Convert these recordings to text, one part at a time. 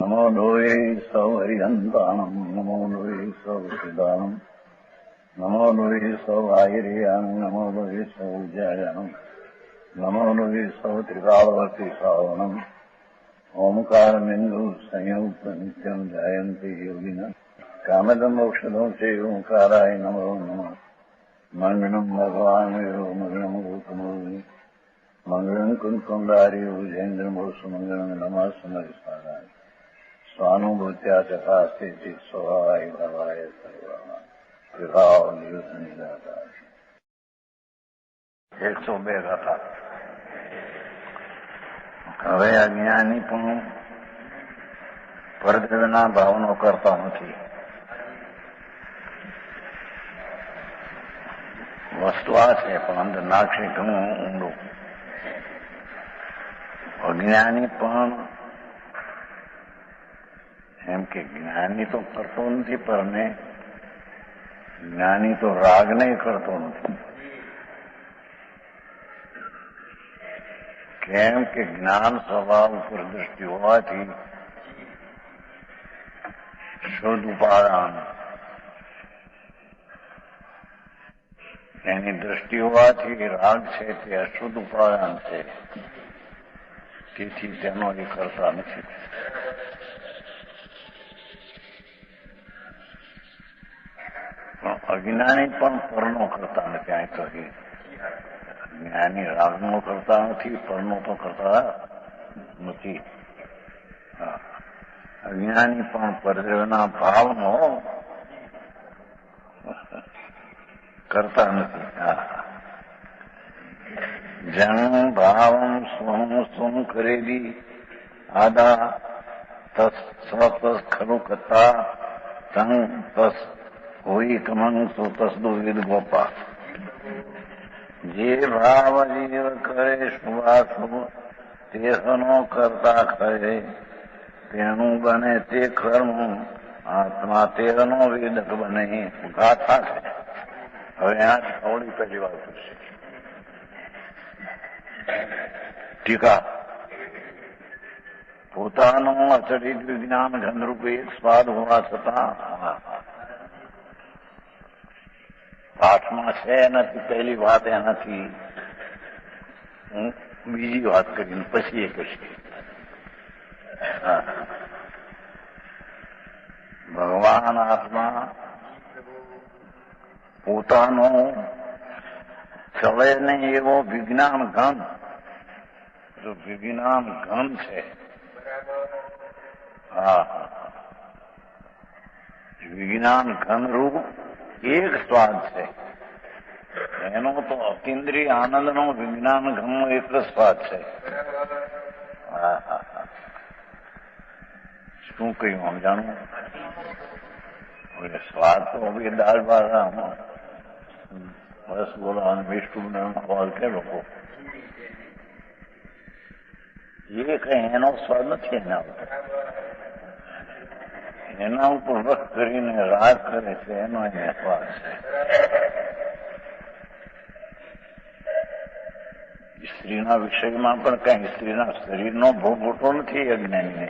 नमो लोये सौहरिहन्ताणम् नमो लोये सौहृदानम् नमो लोये सौआयर्यानम् नमो लोये सौज्यायानम् नमो लोये सौत्रिकालवर्ति सावनम् ओंकारमिन्दु संयुक्त नित्यम् जायन्ति योगिनः कामदम् औषधम् च ओंकाराय नमो नमः मङ्गलम् भगवान् विरो मङ्गलम् गौतमोऽग्नि मङ्गलम् कुन्कुण्डारि भुजेन्द्रमोसुमङ्गलम् नमः समरिसाराय स्वानुभूत्या चकास्ते स्वभावाय भवाय सर्वाय विभाव नियुद्ध निराकार 102 હતા. હવે અજ્ઞાની પણ પરદ્રવ્યના ભાવનો કરતા નથી. વસ્તુ આ છે પણ અંદર નાખશે ઘણું ઊંડું. અજ્ઞાની પણ એમ કે જ્ઞાની તો કરતો નથી, પણ જ્ઞાની તો રાગને કરતો નથી. કેમ કે જ્ઞાન સ્વભાવ ઉપર દૃષ્ટિ હોવાથી શુદ્ધ ઉપાદાન એની દૃષ્ટિ હોવાથી રાગ છે તે અશુદ્ધ ઉપાદાન છે, તેથી તેનો એ કરતા નથી. અજ્ઞાની પણ પરનો કરતા નથી. અહીં તો જ્ઞાની રાગનો કરતા નથી, પરનો તો કરતા નથી. અજ્ઞાની પણ પરદ્રવ્યના ભાવનો કરતા નથી. જન ભાવમ સ્વમ સ્વમ કરેલી આદા તસ સ્વતસ ખરુ કથા તંગ તસ હોય કમંગ સુતસદુ વિદ ગોપા. જે ભાવ જીવ કરે શુભાશુભ તેનો કરતા કરે, તેનું બને તે કર્મ આત્મા તેનો વેદક બને. ગાથા છે. હવે આ થોડી પહેલી વાત છે. ટીકા પોતાનું અચરિત વિજ્ઞાન ઘનરૂપ એક સ્વાદ હોવા છતાં પાઠમાં છે નથી. પહેલી વાત એનાથી હું બીજી વાત કરીને પછી એ કહીશ. ભગવાન આત્મા પોતાનો ચલે નહીં એવો વિજ્ઞાન ઘન, જો વિજ્ઞાન ઘન છે. વિજ્ઞાન ઘન રૂપ એક સ્વાદ છે. એનો તો અતિન્દ્રિય આનંદનો વિજ્ઞાન ઘનનો એક જ સ્વાદ છે. શું કહ્યું આમ જાણવું? સ્વાદ તો હવે દાળ ભાત રસગોલા અને મિષ્ટું ખવાલ કે લોકો એ કઈ એનો સ્વાદ નથી. એના ઉપર રસ કરીને રાગ કરે છે, એનો એને સ્વાદ છે. સ્ત્રીના વિષયમાં પણ કઈ સ્ત્રીના શરીરનો ભોગ મોટો નથી અજ્ઞાનીને.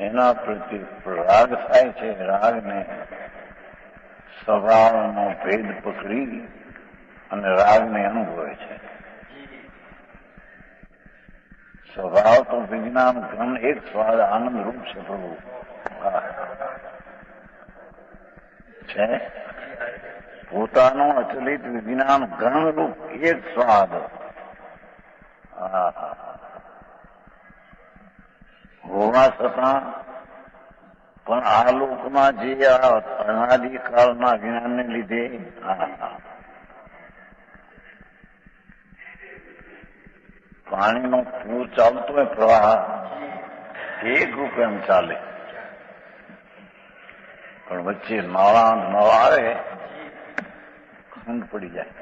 એના પ્રત્યે રાગ થાય છે. રાગને સ્વભાવનો ભેદ પકડી અને રાગને અનુભવે છે. સ્વભાવ તો વિજ્ઞાન ઘન એક સ્વાદ આનંદ રૂપ છે. પ્રભુ છે પોતાનો અચલિત વિજ્ઞાન ઘન રૂપ એક સ્વાદ. હોવા છતાં પણ આ લોકમાં જે અનાદિકાળના જ્ઞાનને લીધે પાણીનો પૂર ચાલતો હોય, પ્રવાહ એક રૂપે એમ ચાલે, પણ વચ્ચે નળ આવે, ખંડ પડી જાય,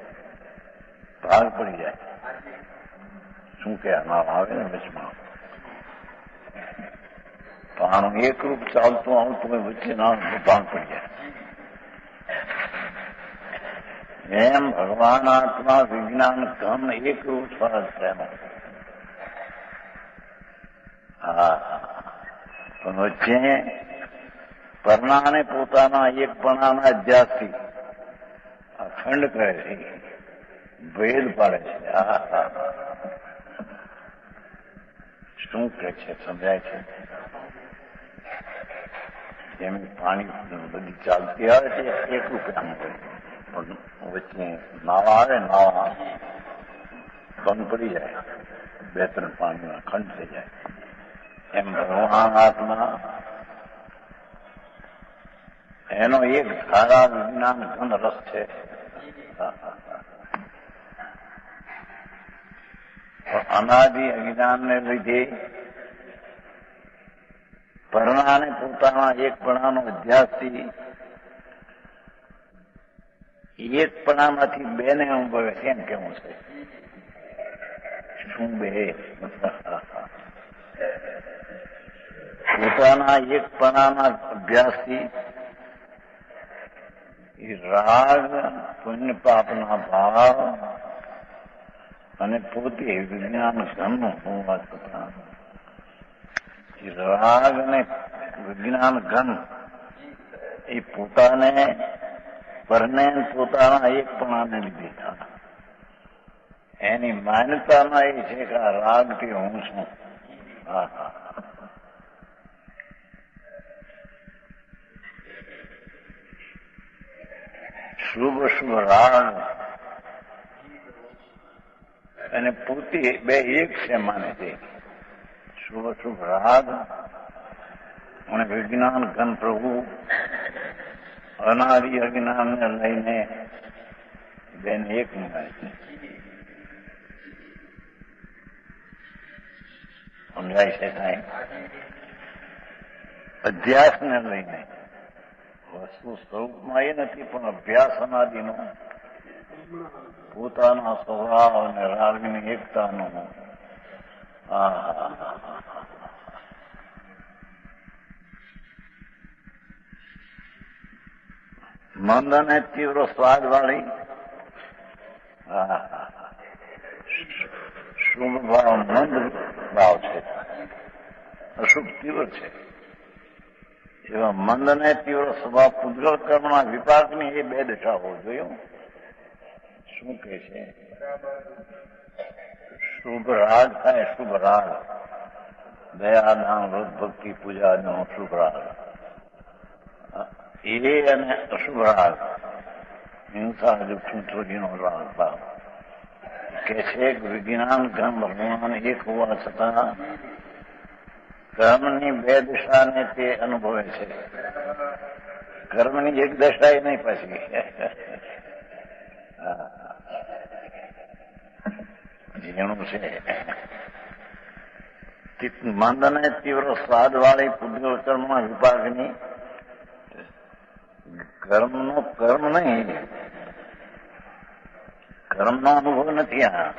ભાગ પડી જાય. શું કે નળ આવે ને વચમાં પાણું એક રૂપ ચાલતું આવતું હોય, વચ્ચે ભાગ પડી જાય. એમ ભગવાન આત્મા વિજ્ઞાન ઘન એક રૂપ સ્વરૂપ છે. હા, પણ વચ્ચે પરણાને પોતાના એકપણાના અધ્યાસથી અખંડ કહે છે, ભેદ પાડે છે. શું કહે છે સમજાય છે? જેમ પાણી બધી ચાલતી આવે છે એક રૂપિયાનું હોય, પણ વચ્ચે નાવા આવે, નાવા બંધ પડી જાય, 2-3 પાણીમાં ખંડ થઈ જાય. એમ ભગવાન આત્મા એનો એક ધારા વિજ્ઞાન ઘન રસ છે. અનાદિ અજ્ઞાનને લીધે પરણાને પોતાના એકપણાનો અધ્યાસથી એકપણામાંથી 2 ને અનુભવે છે. એમ કેવું છે? શું 2? પોતાના એકપણાના અભ્યાસથી રાગ, પુણ્ય પાપના ભાવ અને પોતે વિજ્ઞાન ઘનનું હું વાત કરતા. રાગ અને વિજ્ઞાન ઘન એ પોતાને પરને પોતાના એકપણાને લીધે એની માન્યતામાં એ છે કે આ રાગથી હું છું. શુભ શુભ રાગ અને પોતે 2 એક છે માને છે. શુભ શુભ રાગ અને વિજ્ઞાન ઘન પ્રભુ અનાદિ અજ્ઞાનને લઈને 2 ને એક માને છે. સમજાય છે કાંઈ? અધ્યાસને લઈને વસ્તુ સ્વરૂપમાં એ નથી, પણ અભ્યાસ અનાદિનો પોતાના સ્વભાવ અને રાગની એકતાનો મંદ અને તીવ્ર સ્વાદ વાળી શુભ ભાવ મંદ ભાવ છે, અશુભ તીવ્ર છે. એવા મંદ અને તીવ્ર સ્વભાવ પૂતગલ કર્મના વિપાકની એ 2 દશા હોવી જોઈએ. શું કહે છે? શુભ રાગ થાય, શુભ રાગ, દયા દાન વ્રત ભક્તિ પૂજાનો શુભ રાગ, એ અને અશુભ રાગ હિંસા જુઠ્ઠું ચોરીનો રાગ ભાવ કે છે. વિજ્ઞાન ઘન ભગવાન એક હોવા છતાં કર્મની 2 દશાને તે અનુભવે છે. કર્મની એક દશા એ નહીં પાછી. ઝીણું છે. મંદ અને તીવ્ર સ્વાદ વાળી પૂતગલ કર્મના વિપાકની કર્મનો કર્મ નહીં, કર્મનો અનુભવ નથી. આ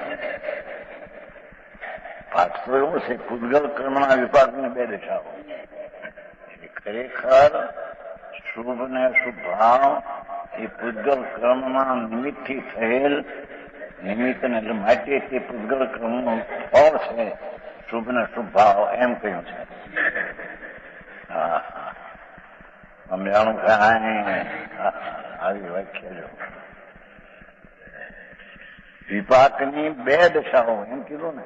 પાઠ તો એવું છે, પૂતગલ કર્મના વિપાકની 2 દશાઓ. ખરેખર શુભ ને અશુભ ભાવ એ પૂતગલ કર્મના નિમિત્તથી થયેલ નિમિત્તને માટે તે પૂતગલ કર્મનું ફળ છે. શુભ ને શુભ ભાવ એમ કહ્યું છે. સમજાણું કાંઈ? આવી વ્યાખ્યા જો. વિપાકની 2 દશાઓ એમ કીધું ને,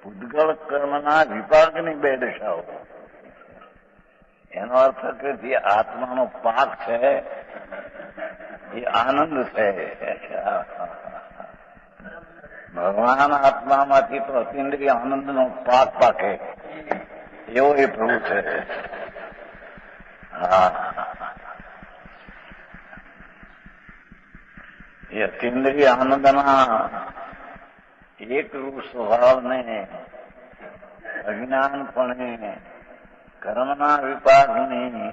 પૂતગલ કર્મના વિપાકની 2 દશાઓ. એનો અર્થ કે જે આત્માનો પાક છે એ આનંદ છે. ભગવાન આત્મામાંથી તો અતિન્દ્રિય આનંદનો પાક પાકે એવો એ પ્રભુ છે. એ અતિન્દ્રિય આનંદના એકરૂપ સ્વભાવને અજ્ઞાનપણે કર્મના વિપાકની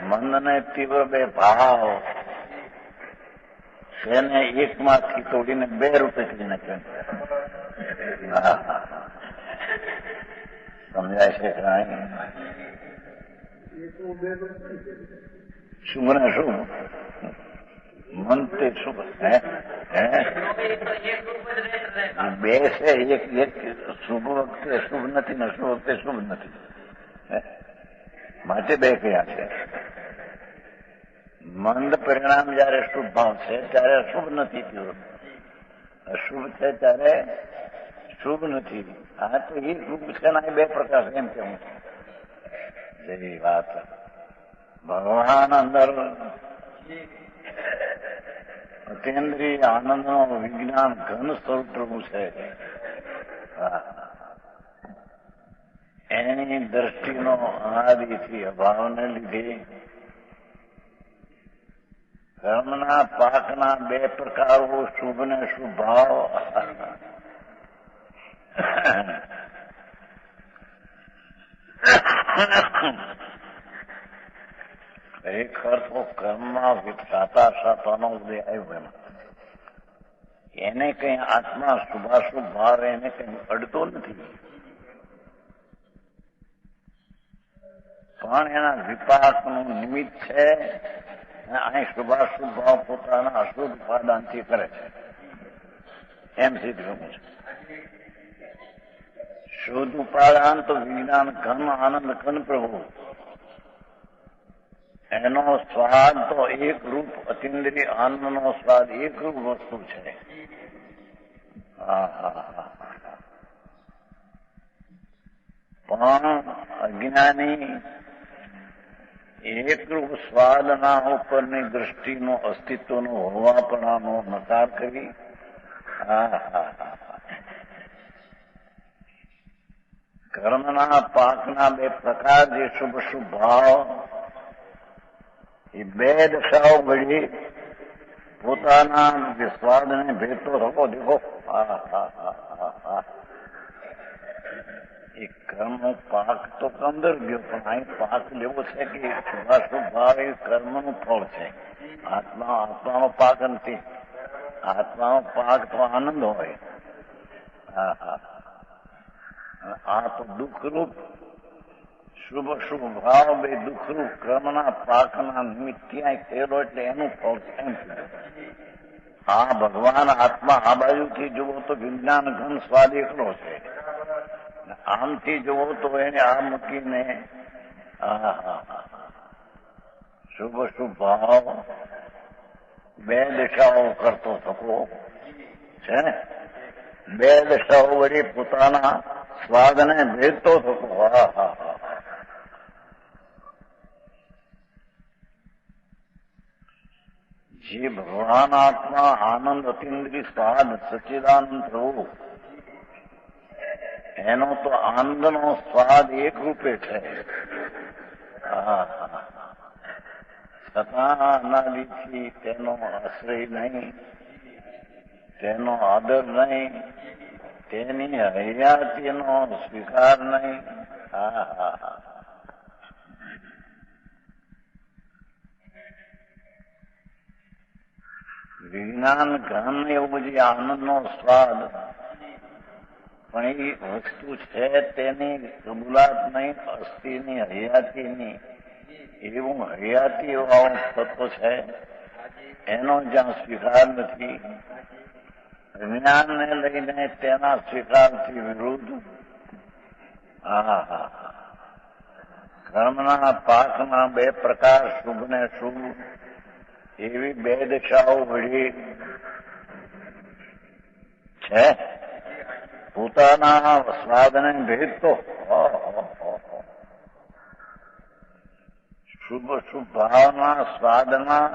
મંદને તીવ્ર 2 ભાવ તેને એકમાંથી તોડીને 2 રૂપે કરી નાખ્યું. સમજાય છે કાંઈ? શુભ ને શુભ મન તે શુભ હે બે છે. એક શુભ વખતે શુભ નથી ને શુભ વખતે શુભ નથી, માટે બે કયા છે. મંદ પરિણામ જયારે શુભ ભાવ છે ત્યારે અશુભ નથી થયું, અશુભ છે ત્યારે શુભ નથી. હા તો એ રૂપ છે ને બે પ્રકાર એમ કેવું છે. એ વાત ભગવાન અંદર અતિન્દ્રિય આનંદનો વિજ્ઞાન ઘન સ્વરૂપ પ્રભુ છે. એની દ્રષ્ટિનો અનાદિથી અભાવને લીધે કર્મના પાકના બે પ્રકારો શુભ ને શુભ ભાવ. ખરેખર તો કર્મમાં સાતાનો ઉદય આવ્યો એમાં એને કઈ આત્મા શુભાશુભ ભાવ એને કઈ અડતો નથી, પણ એના વિપાકનું નિમિત્ત છે. અહીં શુભાશુભ ભાવ પોતાના અશુભ ઉપાદાનથી કરે છે એમ સિદ્ધ કરવું છે. શુદ્ધ ઉપાદાન તો વિજ્ઞાન ઘન આનંદ ઘન પ્રભુ, એનો સ્વાદ તો એક રૂપ અતિન્દ્રિય આનંદનો સ્વાદ એક રૂપ વસ્તુ છે. પણ અજ્ઞાની એકરૂપ સ્વાદના ઉપરની દ્રષ્ટિનો અસ્તિત્વનો હોવાપણાનો નકાર કરી કર્મના પાકના બે પ્રકાર જે શુભ શુભ ભાવ એ બે દશાઓ ઘડી પોતાના સ્વાદને ભેટતો થકો દેખો. એ કર્મનો પાક તો અંદર ગયો, પણ અહીં પાક લેવો છે કે શુભાશુભ ભાવ એ કર્મનું ફળ છે. આત્માનો પાક નથી. આત્માનો પાક તો આનંદ હોય. આ તો દુઃખરૂપ શુભ શુભ ભાવ બે દુઃખરૂપ કર્મના પાકના નિમિત્ત ત્યાં થયેલો એટલે એનું ફળ એમ કીધું. આ ભગવાન આત્મા આ બાજુથી જુઓ તો વિજ્ઞાન ઘન સ્વાદ એકલો છે, આમથી જુઓ તો એને આ મૂકીને શુભ શુભ ભાવ બે દિશાઓ કરતો થકો છે ને, બે દિશાઓ વળી પોતાના સ્વાદને ભેદતો થકો. જે ભગવાન આત્મા આનંદ અતિન્દ્રિય સ્વાદ સચ્ચિદાનંદ પ્રભુ એનો તો આનંદનો સ્વાદ એક રૂપે છે. છતાં અનાદિથી તેનો આશ્રય નહીં, તેનો આદર નહીં, તેની હયાતીનો સ્વીકાર નહીં. વિજ્ઞાન ઘન એવું જે આનંદનો સ્વાદ, પણ એ વસ્તુ છે તેની કબૂલાત નહીં, અસ્થિની હયાતીની. એવું હયાતી એવા તત્વ છે એનો જ્યાં સ્વીકાર નથી, જ્ઞાનને લઈને તેના સ્વીકારથી વિરુદ્ધ કર્મના પાકના બે પ્રકાર શુભ ને શુભ એવી બે દિશાઓ વળી છે. પોતાના સ્વાદને ભેદતો શુભ શુભ ભાવના સ્વાદના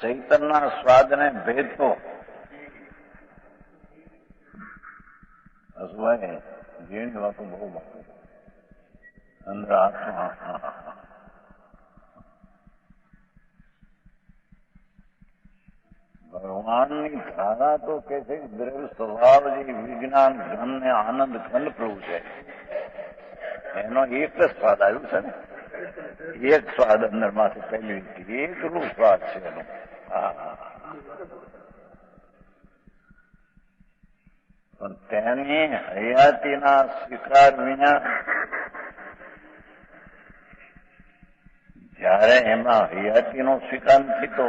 ચૈતનના સ્વાદને ભેદતો અસવાય જેની વાતો બહુ બાકી અંદર આત્મા. ભગવાનની ધારા તો કે છે દ્રવ્ય સ્વભાવ જે વિજ્ઞાન ઘન ને આનંદ ઘન પ્રભુ છે એનો એક જ સ્વાદ આવ્યું છે ને, એક સ્વાદ અંદર માંથી પહેલી એક રૂપ સ્વાદ છે એનો. પણ તેની હયાતીના સ્વીકાર વિના જયારે એમાં હયાતીનો સ્વીકાર નથી તો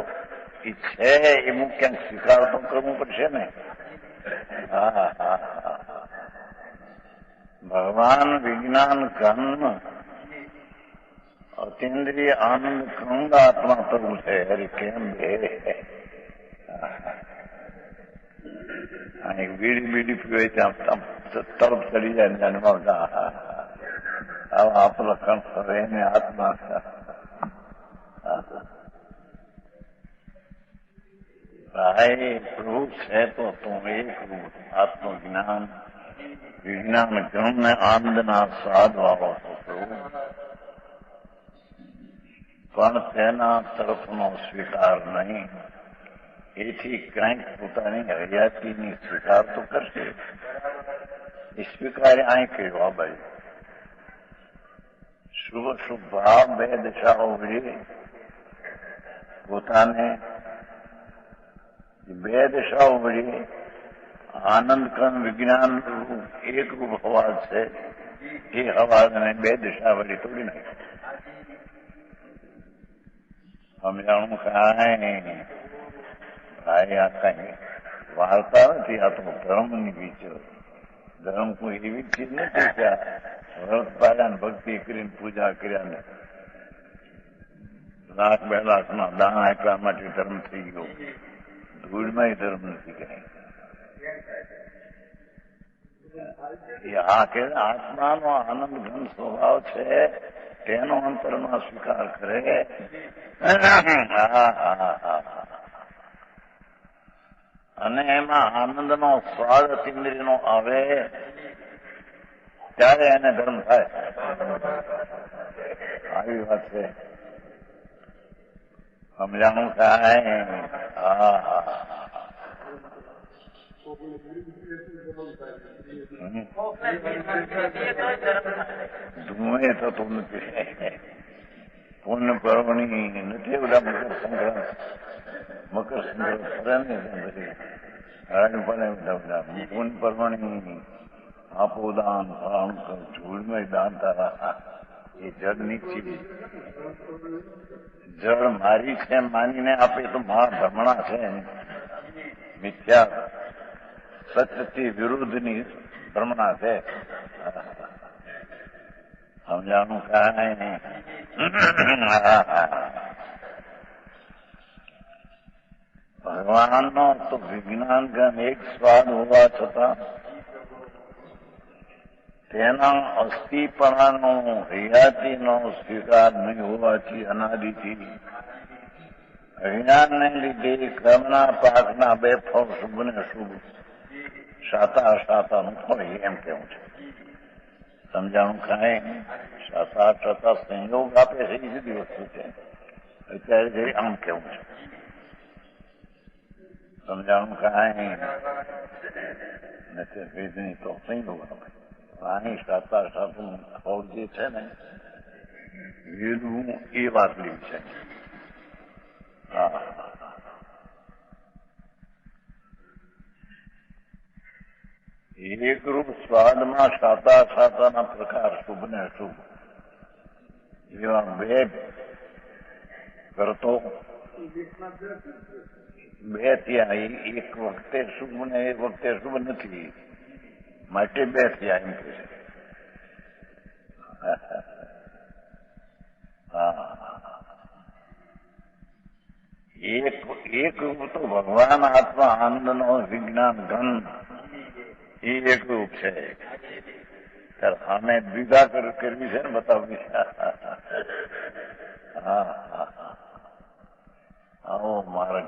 એ છે એનું ક્યાંક સ્વીકાર તો કરવું પડશે ને. ભગવાન વિજ્ઞાન ઘન અતિન્દ્રિય આનંદ કંદ આત્મા તરુ છે. હરી કેમ બે બીડી બીડી પીવે ત્યાં તરફ ચડી જાય જન્મતા આવા આપણો કંઠ હવે એને આત્મા ભાઈ પ્રભુ છે તો તું એક રૂપ આત્મજ્ઞાન વિજ્ઞાન ગણ આનંદના સ્વાદ વાળો છો પ્રભુ, પણ તેના તરફનો સ્વીકાર નહીં. એથી કંઈક પોતાની હયાતીની સ્વીકાર તો કરશે. એ સ્વીકાર અહીં કર્યો આ બાજુ શુભ શુભ ભાવ બે દશાઓ વળી પોતાને બે દશાઓ વળી આનંદ કર્મ વિજ્ઞાન એક રૂપ અવાજ છે. એ અવાજને બે દિશા વળી તોડી નાખે. સમજાણું કાંઈ ભાઈ આ કઈ વાર્તા નથી, આ તો ધર્મની વિચાર. ધર્મ કોઈ એવી ચીજ નથી કે વ્રત પાડ્યા ને ભક્તિ કરીને પૂજા કર્યા ને લાખ 2 લાખના દાન આપ્યા માટે ધર્મ થઈ ગયો. ધૂળમાં ધર્મ નથી કઈ. આ કે આત્માનો આનંદ ઘન સ્વભાવ છે તેનો અંતરમાં સ્વીકાર કરે. અને એમાં આનંદનો સ્વાદ અતિન્દ્રિયનો આવે ત્યારે એને ધર્મ થાય. આવી વાત છે. સમજાણું થાય. ધુએ થતું નથી. પૂર્ણ પર્વણી નથી બધા મકર સંક્રાંત ફરે ને પૂર્ણ પર્વણી આપો દાન ફળાણું કર ઝૂડમય દાન તારા. એ જળ નીચી જળ મારી છે માનીને આપે તો મહા ભ્રમણા છે. મિથ્યા સત્યથી વિરુદ્ધની ભ્રમણા છે. સમજાણું કાંઈ નહીં. ભગવાનનો તો વિજ્ઞાન જ્ઞાન એક સ્વાદ હોવા છતાં તેના અસ્થિપણાનો હયાતીનો સ્વીકાર નહીં હોવાથી અનાદિથી અજ્ઞાનને લીધે ક્રમના પાકના 2 ફળ શુભ ને અશુભ શાતા અશાતાનું ફળ એમ કેવું છે. સમજાણું કાંઈ. શાતા અશાતા સંયોગ આપે છે એ જુદી વસ્તુ છે. અત્યારે જઈ આમ કેવું છે. સમજાણું કાંઈ નથી. વેદની તો સંયોગ આપે. અહીં શાતા અશાતું ફળ જે છે ને વેદવું એ વાત લીધી છે. એકરૂપ સ્વાદમાં શાતા શાતાના પ્રકાર શુભ ને અશુભ એવા 2 કરતો 2 થયા. એક વખતે શુભ ને એક વખતે શુભ નથી માટે 2 થયા એમ કે છે. એક રૂપ તો ભગવાન આત્મા આનંદનો વિજ્ઞાન ઘન એ એક રૂપ છે. અમે દ્વિધા કરવી છે ને બતાવવી છે. આવો માર્ગ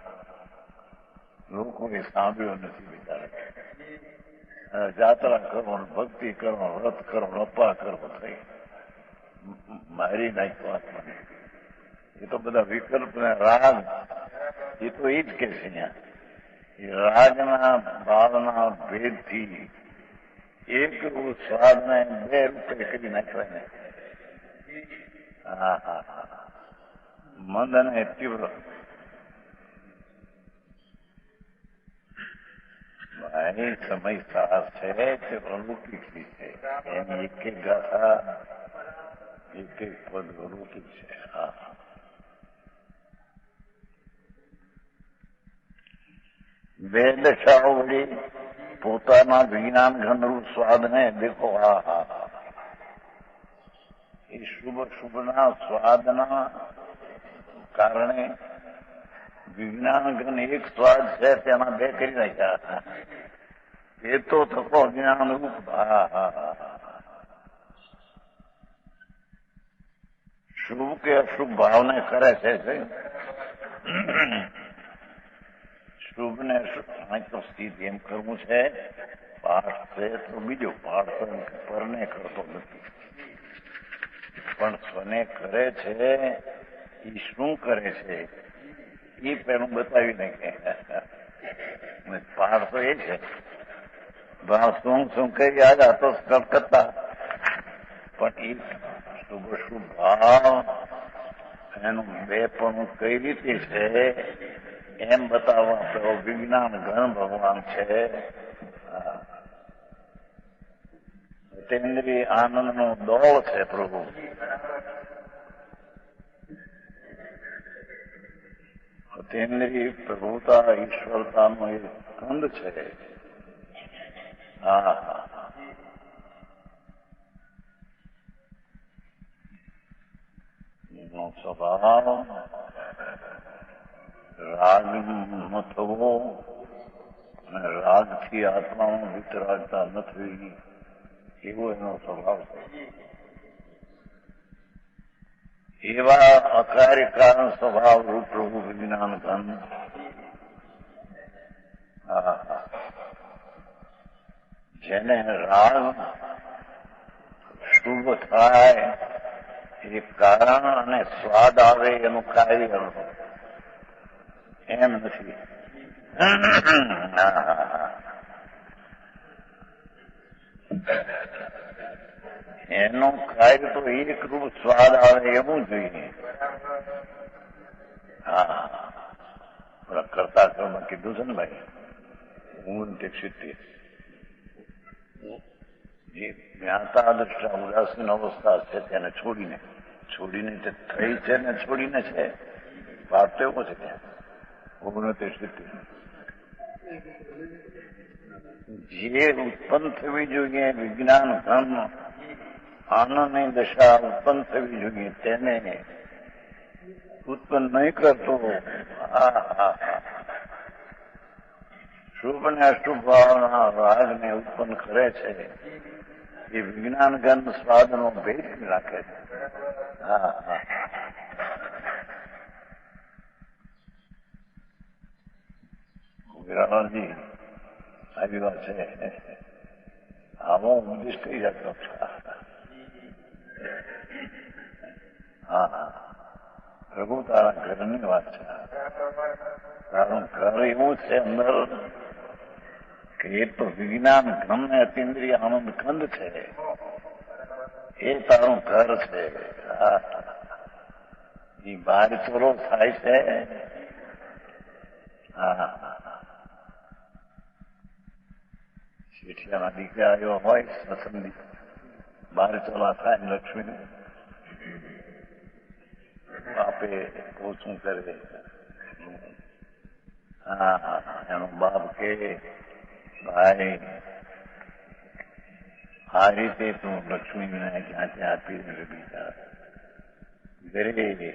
લોકોએ સાંભળ્યો નથી બિચારા. જાત્રા કરો ભક્તિ કરો વ્રત કરો રપ્પા કરો થઈ મારી નાખ્યો આત્માને. એ તો બધા વિકલ્પ ને રાગ એ તો એ જ કે છે. અહીંયા એ રાગના ભાવના ભેદથી એક સ્વાદને 2 રૂપે કરી નાખવાય ને. મંદ અને તીવ્ર ભાઈ સમય સાર છે તે અલૌકિક છે. એમ એક ગાથા એક પદ અલૌકિક છે. બે દશાઓ વળી પોતાના વિજ્ઞાન ઘનરૂપ સ્વાદને દેખો. હા હા હા, એ શુભ શુભના સ્વાદના કારણે વિજ્ઞાન ઘન એક સ્વાદ છે તેના બે કરી નાખ્યા. એ તો થકો જ્ઞાન રૂપ. હા હા હા, શુભ કે અશુભ ભાવને કરે છે. શુભ ને અશુભ તો સ્થિતિ એમ કરવું છે. પાઠ છે તો બીજો પાઠ પરને કરતો નથી, પણ સ્વને કરે છે. એ શું કરે છે એ પેલું બતાવીને કે પાઠ તો એ છે. શું શું કરી આવ્યા તો કરતા, પણ એ શુભ શુભ ભાવ એનું બે પણ કઈ રીતે છે એમ બતાવવા તો વિજ્ઞાન ઘન ભગવાન છે. તેન્દ્રિય આનંદનો દોળ છે પ્રભુ. તેન્દ્રિય પ્રભુતા ઈશ્વરતાનો એક કંદ છે. હા હા, એનો સ્વભાવ રાગ ન થવો અને રાગથી આત્મામાં વિતરાગતા ન થવી, એવો એનો સ્વભાવ છે. એવા અકાર્ય કારણ સ્વભાવ રૂપ પ્રભુ વિજ્ઞાન ઘન. જેને રાગ શુભ થાય એ કારણ અને સ્વાદ આવે એનું કાર્ય એમ નથી. એનું કાર્ય તો એક રૂપ સ્વાદ આવે એવું જોઈએ. હા, કરતા ક્રમમાં કીધું છે ને ભાઈ, હું તે સિદ્ધિ જે જ્ઞાતા દ્રષ્ટા ઉદાસીન અવસ્થા છે તેને છોડીને તે થઈ છે ને છોડીને છે. વાત તો એવો છે ત્યાં ઓગણોતેર સિદ્ધિ જે ઉત્પન્ન થવી જોઈએ વિજ્ઞાન ઘન આનંદની દશા ઉત્પન્ન થવી જોઈએ તેને ઉત્પન્ન નહીં કરતો. શુભ ને અશુભ ભાવના રાગને ઉત્પન્ન કરે છે. એ વિજ્ઞાન ઘન સ્વાદનો ભેદ રાખે છે. હા હા, વિરાજી આવી વાત છે. આવો ઉપદેશ કરી શકતો. હા, પ્રભુ તારા ઘરની વાત છે. તારું ઘર એવું છે અંદર કે એ તો વિજ્ઞાન ઘન ને અતિન્દ્રિય આનંદ કંદ છે. એ તારું ઘર છે. એ બહાર ચોરો થાય છે. હા, શેઠિયાના દીકરા આવ્યો હોય સત્સંગી, બાર ચોલા થાય લક્ષ્મી બાપે ઓછું કરે. હા, એનો બાપ કે ભાઈ આ રીતે તું લક્ષ્મીને ક્યાંથી આપી બીજા ઘરે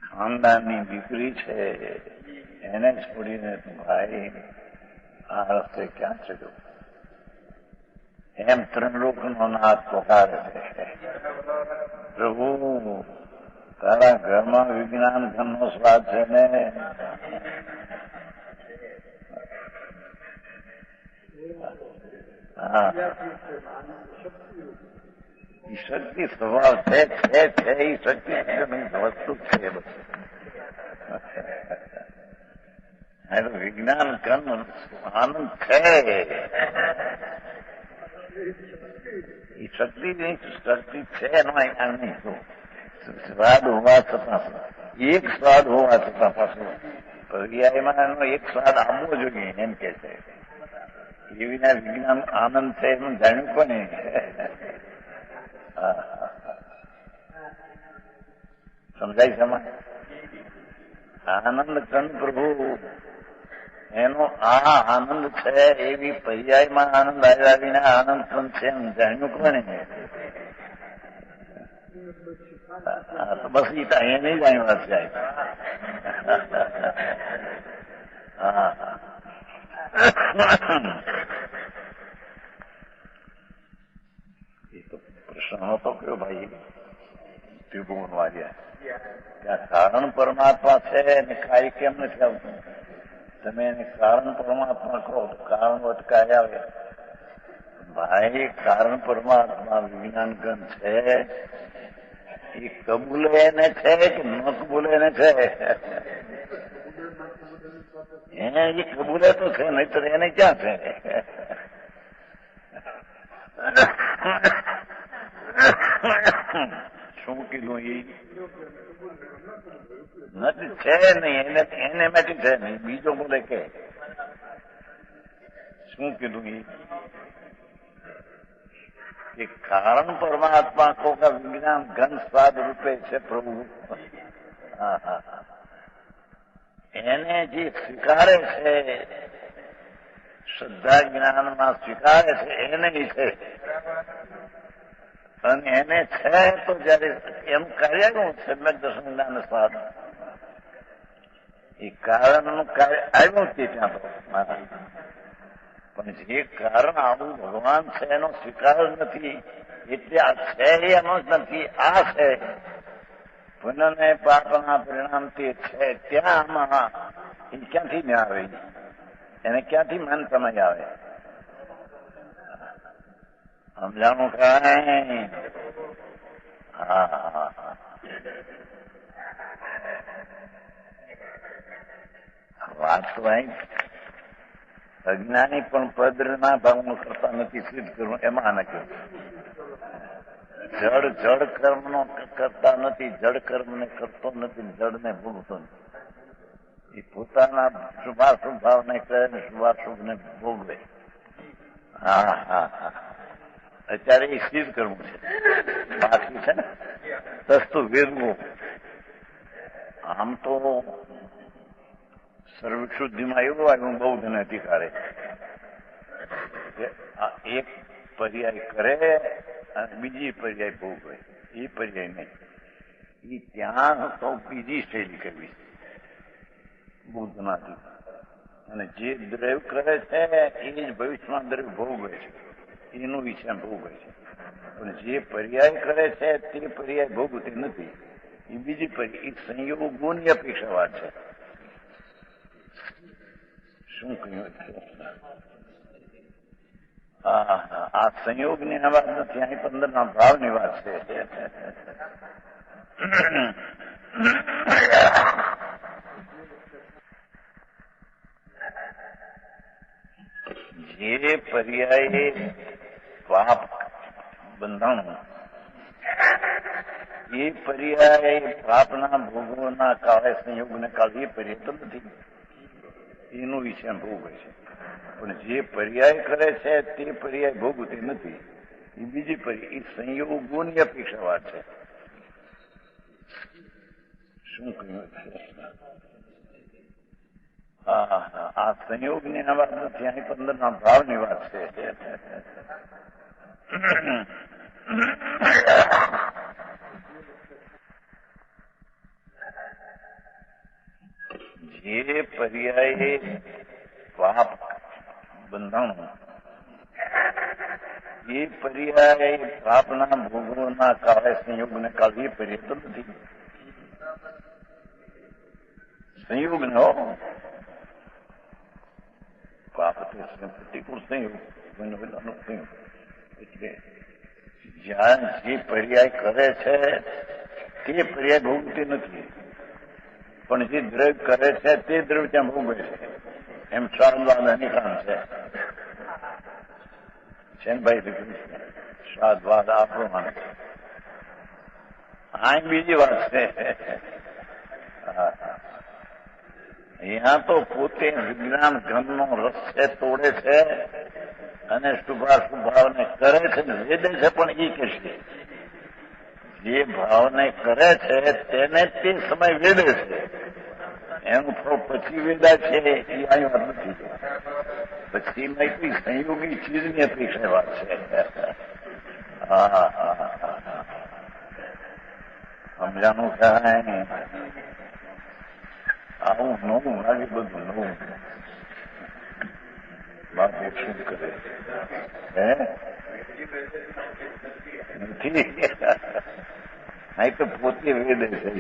ખાનદાનની દીકરી છે એને છોડીને તું ભાઈ આ રસ્તે ક્યાં ચડ્યો? એમ ત્રિલોકનો નાથ પોકારે છે. પ્રભુ તારા ઘરમાં વિજ્ઞાન ઘનનો સ્વાદ છે ને. હા, એ શક્તિ સ્વભાવ છે. એ શક્તિ વસ્તુ છે. વિજ્ઞાન ઘન આનંદ છે. એ શક્તિ નહીં, શક્તિ છે એનો જ્ઞાન નહીં. સ્વાદ હોવા છતાં એક સ્વાદ હોવા છતાં પાછું પર્યાયમાં એનો એક સ્વાદ આવવો જોઈએ એમ કે છે. એવીના વિજ્ઞાન આનંદ છે એનું જાણ્યું કોને? સમજાય છે? આનંદ કંદ પ્રભુ એનો આ આનંદ છે એવી પર્યાયમાં આનંદ આવ્યા વિના આનંદ કંદ છે એમ જાણ્યું કોને? તો બસ એ તો અહીંયા નહીં જાણ્યું હશે. હા એ તો પ્રશ્ન નતો કયો ભાઈ ત્રિભુવન વાર્યા ત્યાં કારણ પરમાત્મા છે ને કાંઈ કેમ નથી આવતું? તમે એને કારણ પરમાત્મા કહો તો કારણ વટકાય આવે. ભાઈ કારણ પરમાત્મા વિજ્ઞાન ગણ છે એ કબૂલે એને છે કે ન કબૂલે એને છે? એને એ કબૂલે તો છે, નહીતર એને ક્યાં છે? શું કીધું? એ નથી, છે નહીં, એને માટે છે નહીં. બીજો બોલે કે શું કીધું? એ કારણ પરમાत्मा को का विज्ञान घन स्वाद रूपे છે પ્રભુ. એને જે સ્વીકારે છે, શ્રદ્ધા જ્ઞાનમાં સ્વીકારે છે એને છે. અને એને છે તો જયારે એનું કાર્ય શું છે? દર્શન જ્ઞાન સ્વાદ એ કારણનું કાર્ય આવ્યું છે ત્યાં તો મારા. પણ જે કારણ આવું ભગવાન છે એનો સ્વીકાર જ નથી, એટલે આ છે એનો જ નથી, આ છે પુનઃ પાપના પરિણામથી છે. ત્યાં આમાં એ ક્યાંથી ન આવે? એને ક્યાંથી મન સમજ આવે? સમજાણું કાંઈ? હા વાત તો અહીં અજ્ઞાની પણ પદના ભાવનું કરતા નથી, સિદ્ધ કરવું એમાં નથી. જડ કર્મનો કરતા નથી, જડ કર્મને કરતો નથી, જડને ભોગતો નથી. એ પોતાના શુભાશુભ ભાવને કરે ને શુભાશુભને ભોગવે. હા અત્યારે એ સિદ્ધ કરવું છે, બાકી છે ને સસ્તું વેદવું. આમ તો સર્વશુદ્ધિમાં એવું આવ્યું બૌદ્ધને અધિકારે આ એક પર્યાય કરે અને બીજી પર્યાય ભોગવે. એ પર્યાય નહીં, એ ત્યાં તો બીજી શૈલી કરવી બુદ્ધમાંથી. અને જે દ્રવ્ય કરે છે એ જ ભવિષ્યમાં દ્રવ્ય ભોગવે છે, એનું વિષય ભોગવે છે. પણ જે પર્યાય કરે છે તે પર્યાય ભોગવતી નથી, એ બીજી પર્યાય. એ સંયોગોની અપેક્ષાવાદ છે. શું કહ્યું? આ સંયોગની વાત નથી, અહીં 15ના ભાવની વાત છે. જે પર્યાય પાપ બંધાણું, એ પર્યાય પાપના ભોગોના કાળે સંયોગને કાળે એ પર્યાય તો નથી, એનું વિષય ભોગવે છે. પણ જે પર્યાય કરે છે તે પર્યાય ભોગવતી નથી, એ બીજી પર્યાય. એ સંયોગોની અપેક્ષાવાદ છે. શું કહ્યું? આ સંયોગની વાત નથી, અહીં 15ના ભાવની વાત છે. જે પર્યાય પાપ બંધાણું, એ પર્યાય પાપના ભોગોના કાળે સંયોગને કાળે એ પર્યાય તો નથી, સંયોગ ને હો પાપ પ્રતિકૂળ સંયોગ સંયોગ. એટલે જ્યાં જે પર્યાય કરે છે તે પર્યાય ભોગવતી નથી, પણ જે દ્રવ્ય કરે છે તે દ્રવ્ય ત્યાં ભોગવે છે. એમ સ્વાદવાદ નિકામ છે ને ભાઈ? સ્વાદવાદ આપણો માને. આ બીજી વાત છે. અહીંયા તો પોતે વિજ્ઞાન ઘનનો રસ છે તોડે છે અને શુભાશુભ ભાવને કરે છે, વેદે છે. પણ એ કહેશે જે ભાવને કરે છે તેને તે સમય વેદે છે. એનું ફળ પછી વેદા છે એ અહીં વાત નથી. પછી એમાં કઈ સંયોગી ચીજની અપેક્ષા વાત છે. સમજાનું કાંઈ આવું નવું લાગે, બધું નવું. બાપ શું કરે નથી અહીં તો પોતે વેદે છે.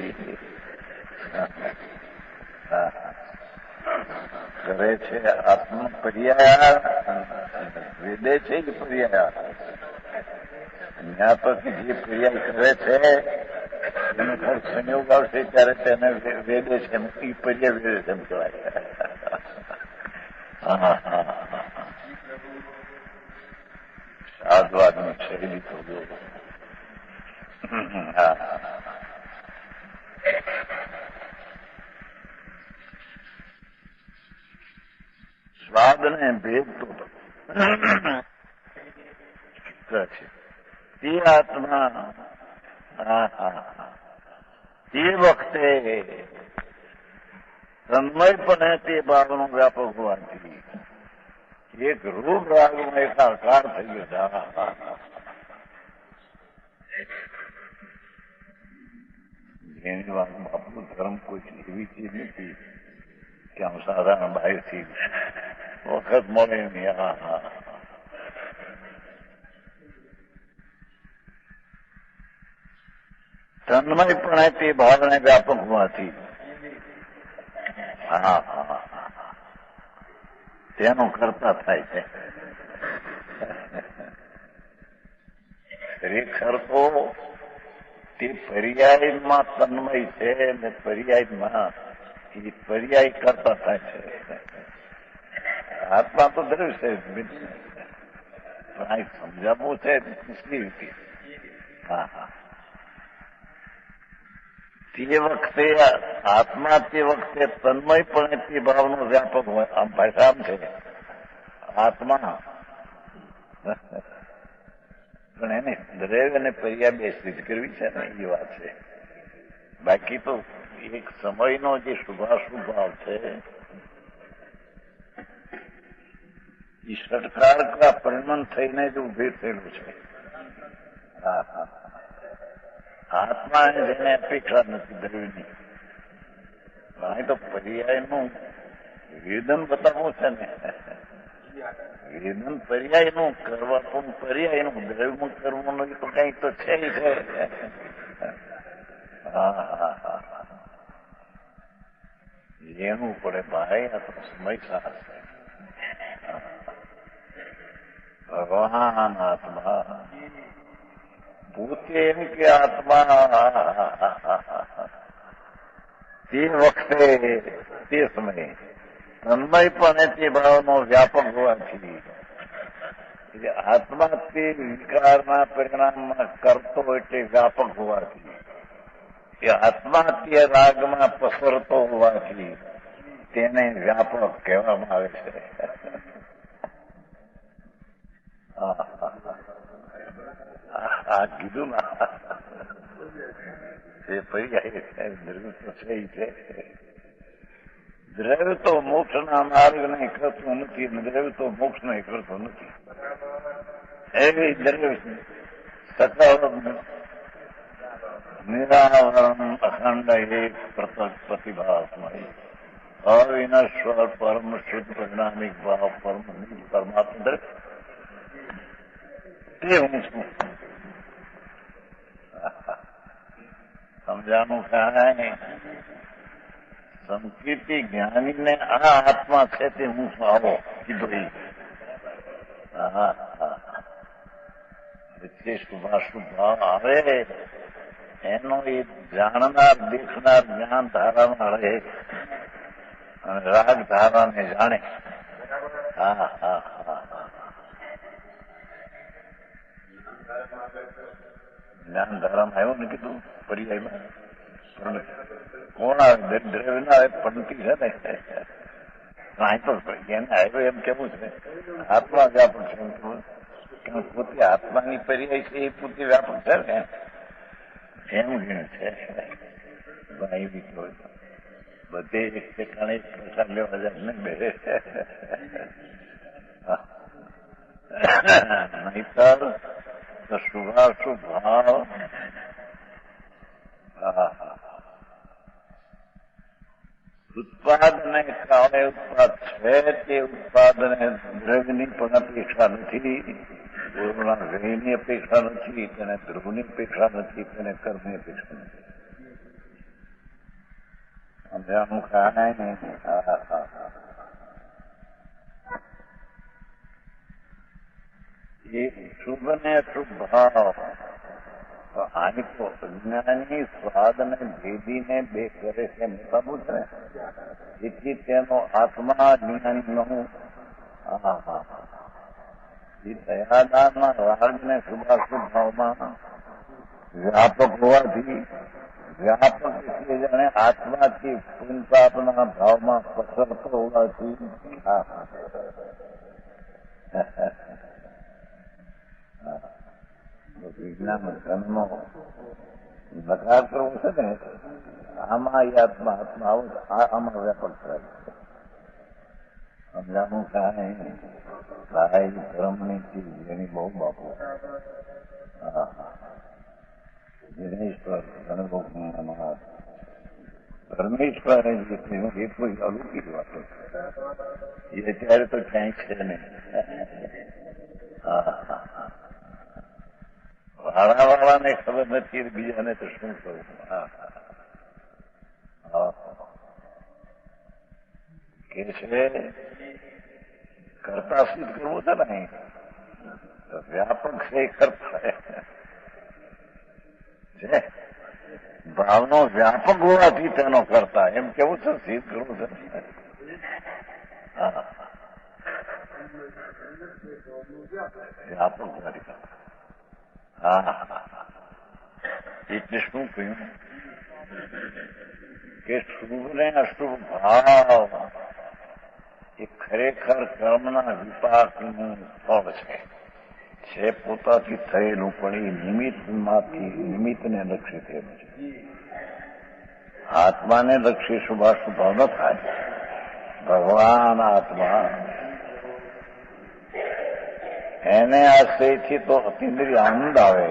કરે છે આત્મ પર્યાય વેદે છે કે પર્યાય જ્ઞાપક જે પર્યાય કરે છે એનો ફળ સંયોગ આવશે ત્યારે તેને વેદે છે એમ એ પર્યાય વેદે છે એમ કહેવાય. સાધવાદની શૈલી તો સ્વાદ ને ભેદ તો છે તે આત્મા તે વખતે તન્મયપણે તે ભાવનો વ્યાપક હોવાથી એક રૂપ રાગમાં એકાકાર થઈ ગયો. એની વાત બાપનું ધર્મ કોઈ એવી ચીજ નથી કે આમ સાધારણ બહારથી વખત મળે નહીં. તન્મયપણે તે ભાવને વ્યાપક હોવાથી તેનો કરતા થાય છે. ખરેખર તો તે પર્યાયમાં તન્મય છે ને પર્યાયમાં એ પર્યાય કરતા થાય છે. આત્મા તો દ્રવ્ય છે પણ આ સમજાવવું છે મુશ્કેલ રીતે. તે વખતે આત્મા તે વખતે તન્મયપણે તે ભાવનો વ્યાપક હોય. આમ ભાષા છે આત્મા પણ એને દ્રવ્ય અને પર્યાય બે સિદ્ધ કરવી છે ને એ વાત છે. બાકી તો એક સમયનો જે શુભાશુભ ભાવ છે એ ષટકાર પરિણામ થઈને જ ઉભી થયેલું છે. આત્મા જેને અપેક્ષા નથી દ્રવ્યની. અહીં તો પર્યાયનું વેદન બતાવવું છે ને. વેદન પર્યાયનું કરવા પણ પર્યાયનું દ્રવ્યમાં કરવાનું તો કઈ તો છે છે. જેનું પડે ભાઈ આ તો સમય સાર છે. ભગવાન આત્મા પોતે એમ કે આત્મા તે વખતે તે સમયે તન્મયપણે તે ભાવનો વ્યાપક હોવાથી આત્મા તે વિકારના પરિણામમાં કરતો એટલે વ્યાપક હોવાથી એ આત્મા તે રાગમાં પસરતો હોવાથી તેને વ્યાપક કહેવામાં આવે છે. આ કીધું ના એ પર્યાય દ્રવ્ય તો છે. દ્રવ્ય તો મોક્ષના માર્ગને કરતું નથી અને દ્રવ્ય તો મોક્ષને કરતું નથી. એવી દ્રવ્ય સકળ નિરાવરણ અખંડ એક પ્રતિભાસમય અવિનશ્વર પરમ શુદ્ધ પરિણામિક ભાવ પરમ પરમાત્મા દ્રવ્ય તે હું છું. સમજાનું કાંઈ સંકીર્તિ જ્ઞાનીને આ આત્મા છે તે હું છું આવો કીધું. વચ્ચે શુભાશુભ ભાવ આવે એનો એ જાણનાર દેખનાર જ્ઞાન ધારામાં રહે અને રાગ ધારાને જાણે. જ્ઞાન ધારામાં આવ્યું ને કીધું પર્યાયમાં કોણ આવે દ્રવ્ય ના આવે પંક્તિ છે ને અહીં તો એને આવ્યો એમ કેવું છે આત્મા વ્યાપક છે. પોતે આત્માની પર્યાય છે એ પોતે વ્યાપક છે ને એમ ગણ્યું છે. એવી બધે એક ઠેકાણે એક પ્રસાદ લેવા જાય ને બે નહીતર તો શુભાશુભ ભાવ ઉત્પાદને કાળે ઉત્પાદ છે તે ઉત્પાદને દ્રવ્યની પણ અપેક્ષા નથી, પૂર્ણના વ્યયની અપેક્ષા નથી, તેને ધ્રુવની અપેક્ષા નથી, તેને કર્મની અપેક્ષા નથી. સમજાણું કાંઈ નહીં. એ શુભ ને અશુભ ભાવ આની તો અજ્ઞાની સ્વાદ ને ભેદીને બે કરે છે મોટાબુ છે ને, એથી તેનો આત્મા જ્ઞાનીનો એ દયાદાનના રાગ ને શુભાશુભ ભાવમાં વ્યાપક હોવાથી, વ્યાપક એટલે જાણે આત્માથી પુનપાપના ભાવમાં પસરતો હોવાથી વિજ્ઞાન ધર્મનો નકાર કરવો છે ને, આમાં એ આત્મા આત્મા આવું આમાં વ્યાપક થાય છે. સમજાણું કાંઈ ભાઈ ધર્મની ચીજ એની બહુ બાપુ દિનેશ્વર ધર્મેશ્વર એ કોઈ અલૌકિક વાતો એ અત્યારે તો ક્યાંય છે નહીં. વાળાવાળાને ખબર નથી, બીજાને તો શું કહું. કે છે કરતા સિદ્ધ કરવું છે ને, વ્યાપક છે એ કરતા છે, ભાવનો વ્યાપક હોવાથી તેનો કરતા એમ કેવું છે, સિદ્ધ કરવું છે. વ્યાપક હોવાથી કરતા. એટલે શું કહ્યું કે શુભ ને અશુભ ભાવ એ ખરેખર કર્મના વિપાકનું ફળ છે, પોતાથી થયેલું પણ એ નિમિત્તમાંથી નિમિત્તને લક્ષી થયેલું છે. આત્માને લક્ષી શુભાશુભ ભાવ ન થાય. ભગવાન આત્મા એને આશ્રયથી તો અતિન્દ્રિય આનંદ આવે.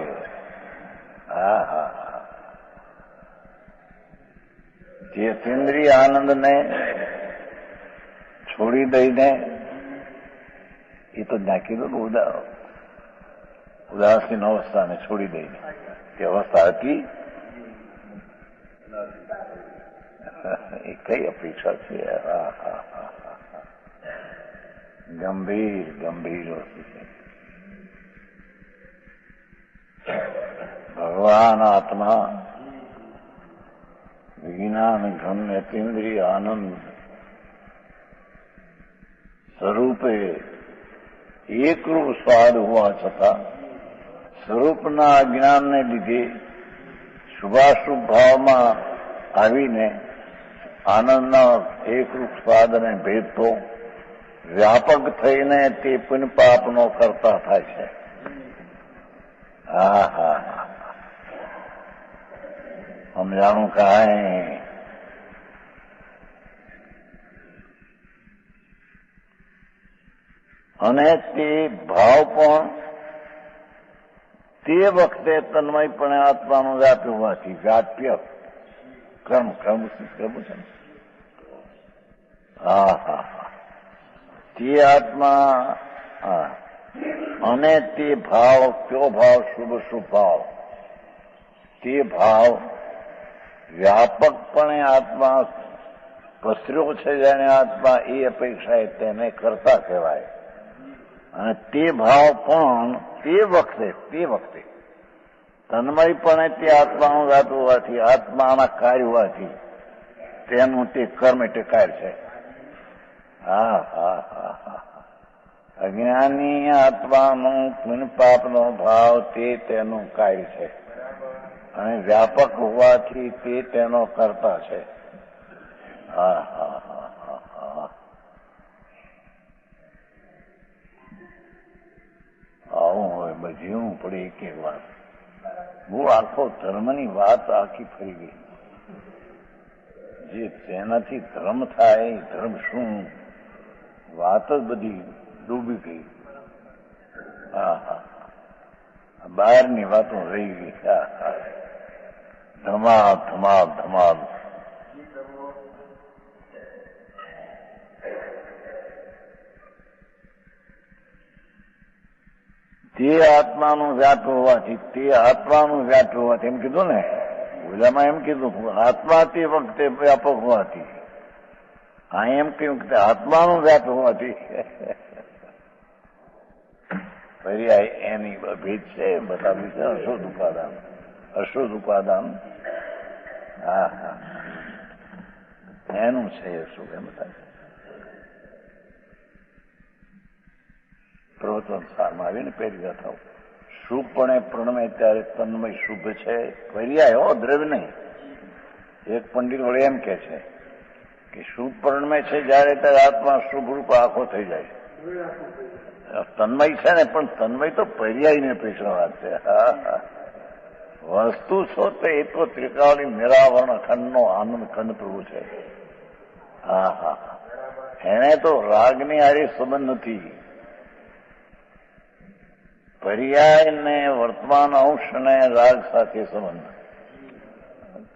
જે અતિન્દ્રિય આનંદને છોડી દઈને એ તો નાખી દો ઉદાસીન અવસ્થાને છોડી દઈને તે અવસ્થા હતી એ કઈ અપેક્ષા છે. ગંભીર ગંભીર વસ્તુ છે. ભગવાન આત્મા વિજ્ઞાન ઘન અતિન્દ્રિય આનંદ સ્વરૂપે એકરૂપ સ્વાદ હોવા છતાં સ્વરૂપના અજ્ઞાનને લીધે શુભાશુભ ભાવમાં આવીને આનંદના એકરૂપ સ્વાદ અને ભેદ તો વ્યાપક થઈને તે પુણ્ય પાપનો કરતા થાય છે. સમજાણું કાંઈ. અને તે ભાવ પણ તે વખતે તન્મયપણે આત્માનું વ્યાપ્ય હોવાથી વ્યાપ્ય કર્મ કર્મ કરવું છે. તે આત્મા અને તે ભાવ કયો ભાવ શુભ શુભ ભાવ તે ભાવ વ્યાપકપણે આત્મા પસર્યો છે. જેને આત્મા એ અપેક્ષાએ તેને કરતા કહેવાય. અને તે ભાવ પણ તે વખતે તન્મયપણે તે આત્માનું વ્યાપ હોવાથી આત્માના કાર્ય હોવાથી તેનું તે કર્મ એટલે કાર્ય છે. અજ્ઞાની આત્માનું પુણ્ય પાપનો ભાવ તે તેનું કાર્ય છે અને વ્યાપક હોવાથી તે તેનો કરતા છે. આવું હોય બધી પડે એક એક વાત. બહુ આખો ધર્મની વાત આખી ફરી ગઈ. જે તેનાથી ધર્મ થાય એ ધર્મ શું? વાત જ બધી ડૂબી ગઈ. હા હા, બહારની વાતો રહી ગઈ. હા હા, ધમાલ ધમાલ ધમાલ. તે આત્માનું વ્યાપ હોવાથી એમ કીધું ને, ઓલામાં એમ કીધું આત્મા તે વખતે વ્યાપક હોવાથી, આ એમ કહ્યું કે આત્માનું વ્યાપ હોવાથી. પર્યાય એની ભેદ છે, બતાવ્યું છે. અશુદ્ધ ઉપાદાન. હા હા, એનું છે અશુદ્ધ. એમ થાય પ્રવચન સારમાં આવીને પહેરી જતા શુભપણે પ્રણમે ત્યારે તન્મય શુભ છે. પર્યાય હો, દ્રવ્ય નહીં. એક પંડિત વડે એમ કે છે કે શુભ પ્રણમે છે જયારે ત્યારે આત્મા શુભ રૂપ આખો થઈ જાય. તન્મય છે ને, પણ તન્મય તો પર્યાયને પૈસા વાત છે. હા હા, વસ્તુ છો તો એ તો ત્રિકાળી નિરાવરણ ખંડનો આનંદ ખંડ પ્રભુ છે. હા હા, એને તો રાગની હારે સંબંધ નથી. પર્યાય ને વર્તમાન અંશ ને રાગ સાથે સંબંધ.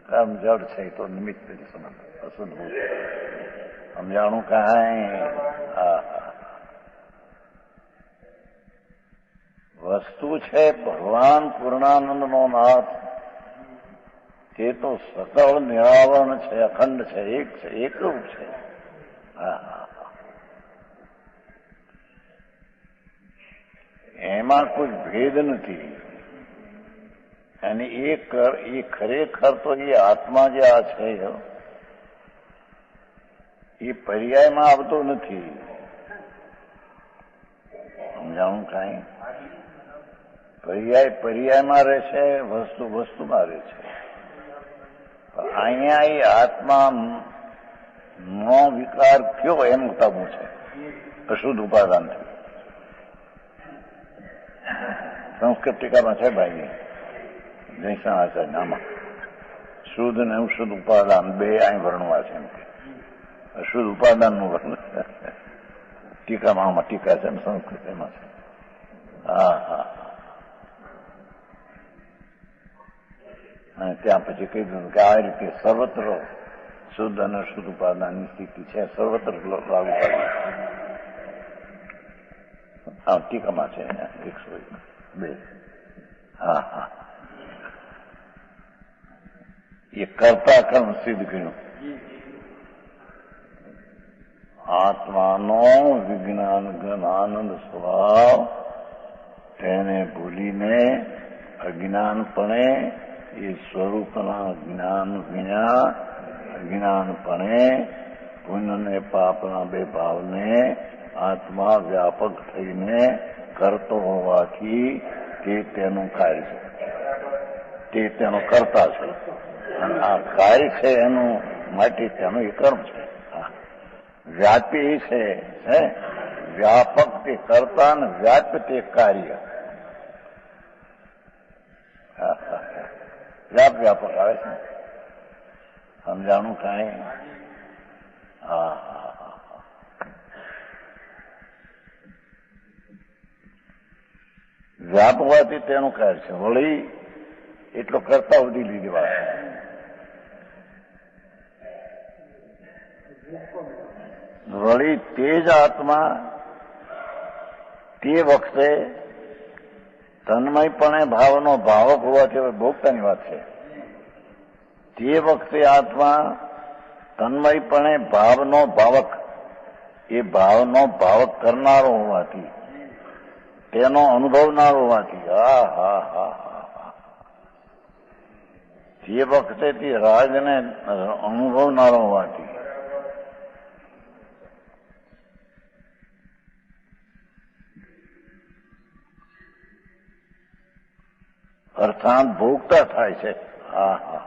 કર્મ જડ છે એ તો નિમિત્ત સંબંધ અશુદ્ધ છે. સમજાણું કાંઈ? હા હા, વસ્તુ છે ભગવાન પૂર્ણાનંદનો નાથ. તે તો સકળ નિરાવરણ છે, અખંડ છે, એક છે, એકરૂપ છે. હા હા, એમાં કોઈ ભેદ નથી. અને એ ખરેખર તો એ આત્મા જે આ છે એ પર્યાયમાં આવતો નથી. સમજાણું કાંઈ? પર્યાયમાં રહે છે, વસ્તુમાં રહે છે. અહીંયા એ આત્મા નો વિકાર કયો એમ ઉતાવવું છે અશુદ્ધ ઉપાદાનથી. સંસ્કૃત ટીકામાં છે ભાઈ જયસાણાચાર્ય, આમાં શુદ્ધ અને અશુદ્ધ ઉપાદાન બે અહીં વર્ણવા છે. એમ કે અશુદ્ધ ઉપાદાનનું વર્ણન ટીકામાં, આમાં ટીકા છે સંસ્કૃત એમાં છે. હા હા, અને ત્યાં પછી કહી દીધું કે આ રીતે સર્વત્ર શુદ્ધ અને અશુદ્ધ ઉપાદાનની સ્થિતિ છે, સર્વત્ર લાગુ પાડી. હા, ટીકામાં છે 102. હા હા, એ કરતા કર્મ સિદ્ધ કર્યું. આત્માનો વિજ્ઞાન ઘન આનંદ સ્વભાવ તેને ભૂલીને અજ્ઞાનપણે એ સ્વરૂપના જ્ઞાન વિના અજ્ઞાનપણે પુણ્ય અને પાપના બે ભાવને આત્મા વ્યાપક થઈને કરતો હોવાથી તે તેનું કાર્ય છે, તે તેનો કરતા છે. અને આ કાર્ય છે એનું માટે તેનું એ કર્મ છે. વ્યાપી છે, વ્યાપક તે કરતા અને વ્યાપ તે કાર્ય. વ્યાપક આવે છે. સમજાણું કાંઈ? હા હા, વ્યાપ હોવાથી તેનું કાર્ય છે. વળી એટલો કરતા સુધી લીધી વાત. વળી તે જ આત્મા તે વખતે તન્મયપણે ભાવનો ભાવક હોવાથી ભોગતાની વાત છે. તે વખતે આત્મા તન્મયપણે ભાવનો ભાવક, એ ભાવનો ભાવક કરનારો હોવાથી, તેનો અનુભવનારો હોવાથી, હા હા હા હા, તે વખતે તે રાગને અનુભવનારો હોવાથી અર્થાત ભોગતા થાય છે. હા હા,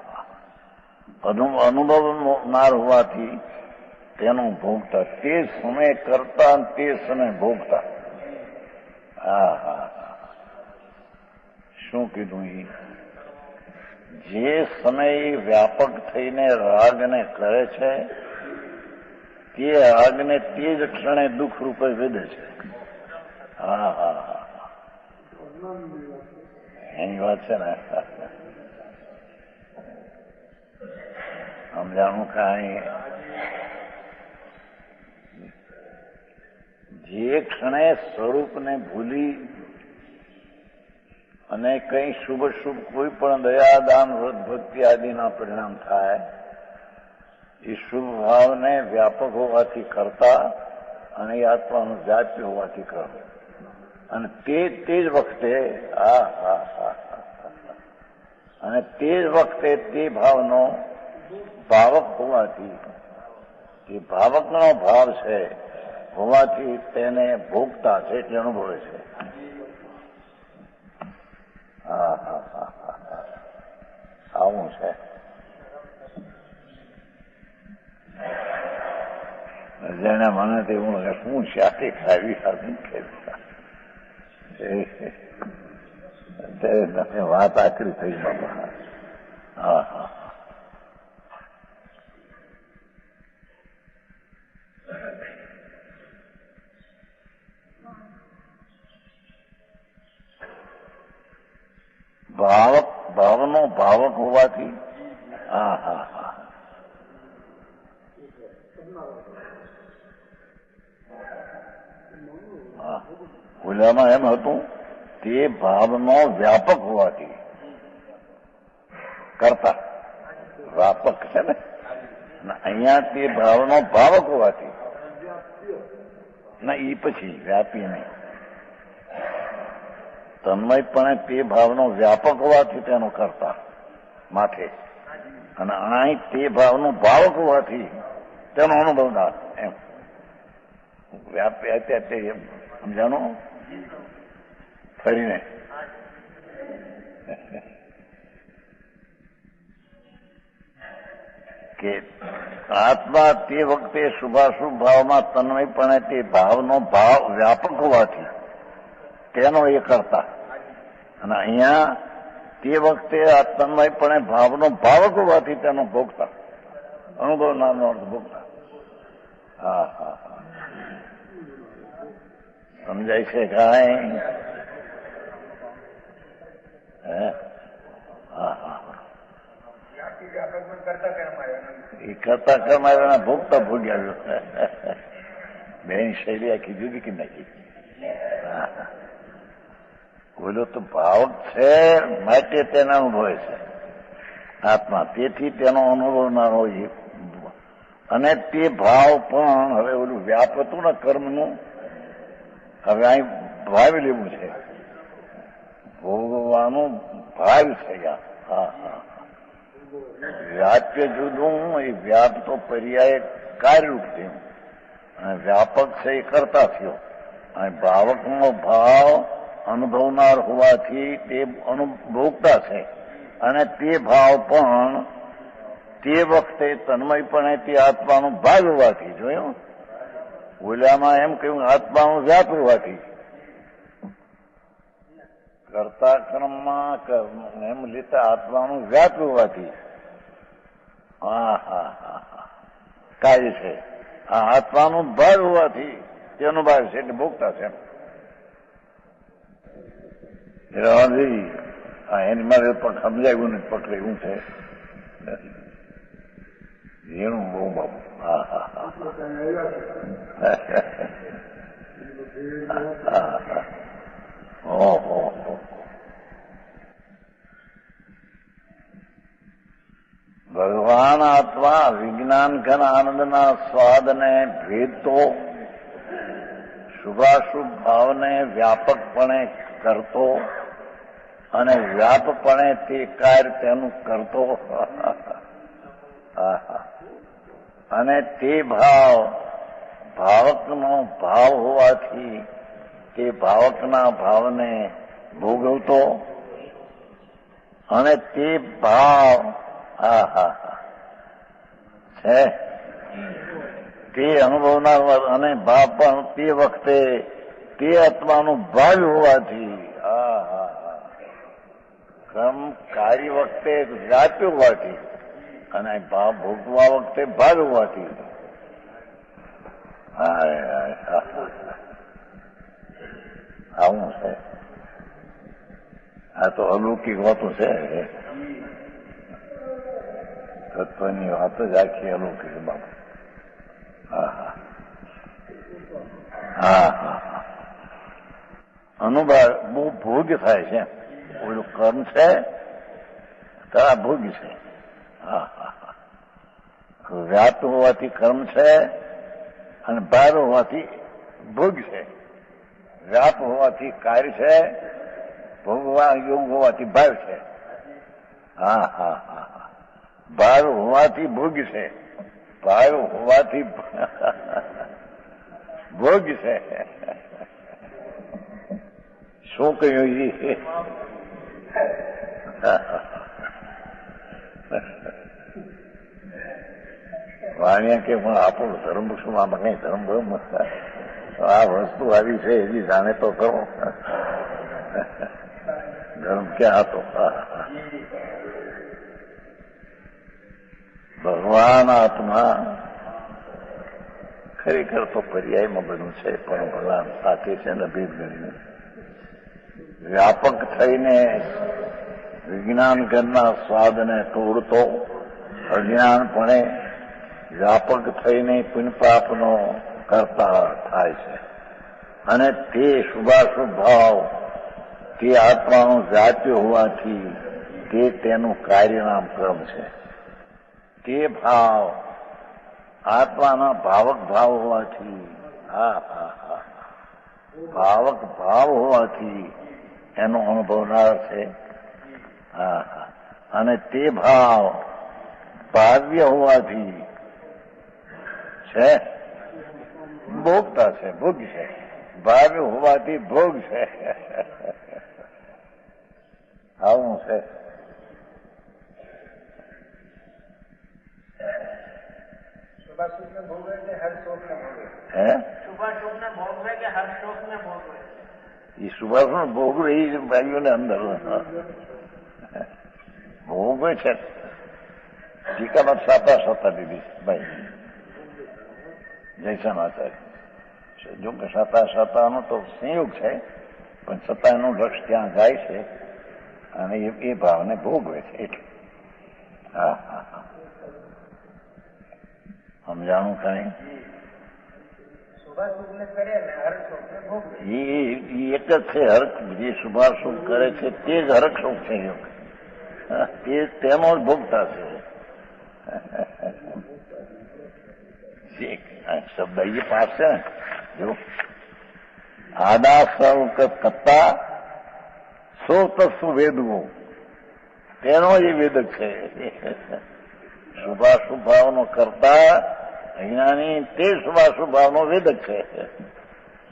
અનુભવનાર હોવાથી તેનું ભોગતા, તે સમય કરતા તે સમય ભોગતા. હા હા, શું કીધું? જે સમયે વ્યાપક થઈને રાગને કરે છે તે રાગને તે જ ક્ષણે દુઃખ રૂપે વિદે છે. હા હા હા, એની વાત છે ને. સમજાણું કાંઈ જે ક્ષણે સ્વરૂપને ભૂલી અને કંઈ શુભ શુભ કોઈ પણ દયાદાન વ્રત ભક્તિ આદિના પરિણામ થાય એ શુભ ભાવને વ્યાપક હોવાથી કરતા અને એ આત્માનું વ્યાપ્ય હોવાથી કરવું. અને તે જ વખતે અને તે જ વખતે તે ભાવનો ભાવક હોવાથી, એ ભાવકનો ભાવ છે હોવાથી તેને ભોગતા છે એટલે અનુભવે છે. આવું છે. જેને મને તે હું શું શાથી ખાવી ખાવી અત્યારે તમે વાત આખરી થઈ બાબા. હા હા, ભાવનો ભાવક હોવાથી. હા હા હા, ઓલામાં એમ હતું તે ભાવનો વ્યાપક હોવાથી કરતા વ્યાપક છે ને, અહીંયા તે ભાવનો ભાવક હોવાથી ના, એ પછી વ્યાપી નહીં. તન્મયપણે તે ભાવનો વ્યાપક હોવાથી તેનો કરતા માથે, અને અહીં તે ભાવનો ભાવક હોવાથી તેનો અનુભવનાર. એમ વ્યાપે અત્યારે એમ સમજાણું ફરીને. કે આત્મા તે વખતે શુભાશુભ ભાવમાં તન્મયપણે તે ભાવનો ભાવ વ્યાપક હોવાથી તેનો એ કરતા, અને અહીંયા તે વખતે આ તન્મયપણે ભાવનો ભાવક હોવાથી તેનો ભોગતા, અનુભવનારનો અર્થ ભોગતા. હા હા હા, સમજાય છે કાંઈ? હા હા, એ કરતા કર્મ આવ્યા ભોગતા ભોગ્યા. બેન શૈલી આખી જુદી કે નાખી. બોલો તો ભાવક છે માટે તેને અનુભવે છે આત્મા, તેથી તેનો અનુભવનાર હોય. અને તે ભાવ પણ હવે ઓલું વ્યાપ હતું ને કર્મનું, હવે અહીં ભાવી લેવું છે, ભોગવાનું ભાવ થઈ ગયા. હા હા, વ્યાપ્ય જુદું, એ વ્યાપ તો પર્યાય કાર્યરૂપ થયું, અને વ્યાપક છે એ કરતા થયો. અને ભાવકનો ભાવ અનુભવનાર હોવાથી તે અનુભોગતા છે, અને તે ભાવ પણ તે વખતે તન્મયપણે તે આત્માનું ભાગ હોવાથી. જોયું? ઓલામાં એમ કહ્યું આત્માનું વ્યાપ હોવાથી, કરતા કર્મમાં એમ લેતા આત્માનું વ્યાપ હોવાથી. હા હા હા હા, કાર્ય છે. આ આત્માનું ભાગ હોવાથી તેનો ભાગ છે એટલે ભોગતા છે. એની મારે પણ સમજાવ્યું ને પકડ્યું છે એનું બહુ બાબુ. હા હા હા, ઓહો, ભગવાન આત્મા વિજ્ઞાન ઘન આનંદના સ્વાદને ભેદતો, શુભાશુભ ભાવને વ્યાપકપણે કરતો અને વ્યાપપણે તે કાર્ય તેનું કરતો. અને તે ભાવ ભાવકનો ભાવ હોવાથી તે ભાવકના ભાવને ભોગવતો, અને તે ભાવ છે તે અનુભવનાર, અને ભાવ પણ તે વખતે તે આત્માનું ભાગ હોવાથી કર્મ કાર્ય વખતે વ્યાપ્યું હોવાથી અને ભાવ ભોગવા વખતે ભાગ હોવાથી આવું છે. આ તો અલૌકિક વાતો છે. તત્વની વાત જ આખી અલૌકિક બાબત. અનુભવ બહુ ભોગ થાય છે. ઓલું કર્મ છે તારા ભોગ છે. વ્યાપ્ત હોવાથી કર્મ છે અને બહાર હોવાથી ભોગ છે. વ્યાપ હોવાથી કાર્ય છે, ભોગવા યોગ હોવાથી ભાવ છે. ભાવ હોવાથી ભોગ છે, ભાવ હોવાથી ભોગ છે. શું કહ્યું એ? વાણિયા કે પણ આપણું ધર્મ શું આમાં કઈ ધર્મ ભરમ આ વસ્તુ આવી છે એવી જાણે તો ખરો. ધર્મ ક્યાં હતો? ભગવાન આત્મા ખરેખર તો પર્યાયમાં બન્યું છે, પણ ભગવાન સાથે છે ને ભેદ કરીને વ્યાપક થઈને વિજ્ઞાન ઘરના સ્વાદને તોડતો અજ્ઞાનપણે વ્યાપક થઈને પુણ્યપાપનો કરતા થાય છે. અને તે શુભાશુભ ભાવ તે આત્માનું વ્યાપ્ય હોવાથી તે તેનું કાર્યનામ કર્મ છે. તે ભાવ આત્માના ભાવક ભાવ હોવાથી ભાવક ભાવ હોવાથી એનો અનુભવનાર છે. અને તે ભાવ ભાવ્ય હોવાથી છે ભોગતા છે, ભોગ છે. ભાવ્ય હોવાથી ભોગ છે. આવું છે. એ શુભાશુભ ભોગવે એ ભાઈઓને અંદર ભોગવે છે. ટીકામાં સાતા દીધી ભાઈ જયસનાચાર્ય. જો કે સાતાનો તો સંયોગ છે, પણ છતાં એનું લક્ષ ત્યાં જાય છે અને એ ભાવને ભોગવે છે. એટલે સમજાણું કઈ? એ એક જ છે. હરક જે શુભાશુભ કરે છે તે જ હરક સુખ છે. તે તેનો જ ભોગતા છે. શબ્દ એ પાસ છે ને. જો આદા સૌક કત્તા સો તસ્સુ વેદવું, તેનો જ વેદક છે. શુભાશુભ ભાવનો કરતા અજ્ઞાની તે શુભાશુભ ભાવનો વેદક છે.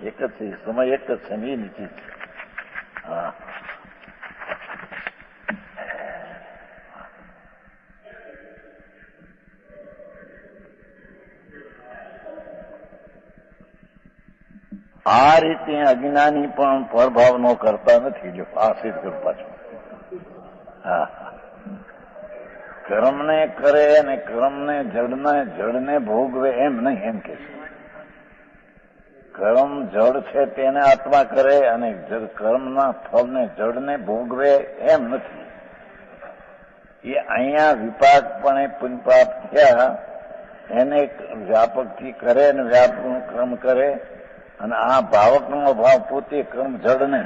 એક જ છે, સમય એક જ છે ને એ નીચે છે. આ રીતે અજ્ઞાની પણ પરભાવનો કરતા નથી. જો આ સિદ્ધ કરું પાછું. કર્મને કરે અને કર્મને જડને ભોગવે એમ નહીં, એમ કે છે. કર્મ જડ છે તેને આત્મા કરે અને કર્મના ફળને જડને ભોગવે એમ નથી. એ અહીંયા વિપાકપણે પુણ્યપાપ થયા એને વ્યાપકથી કરે અને વ્યાપકનું કર્મ કરે. અને આ ભાવકનો ભાવ પોતે કર્મ જડને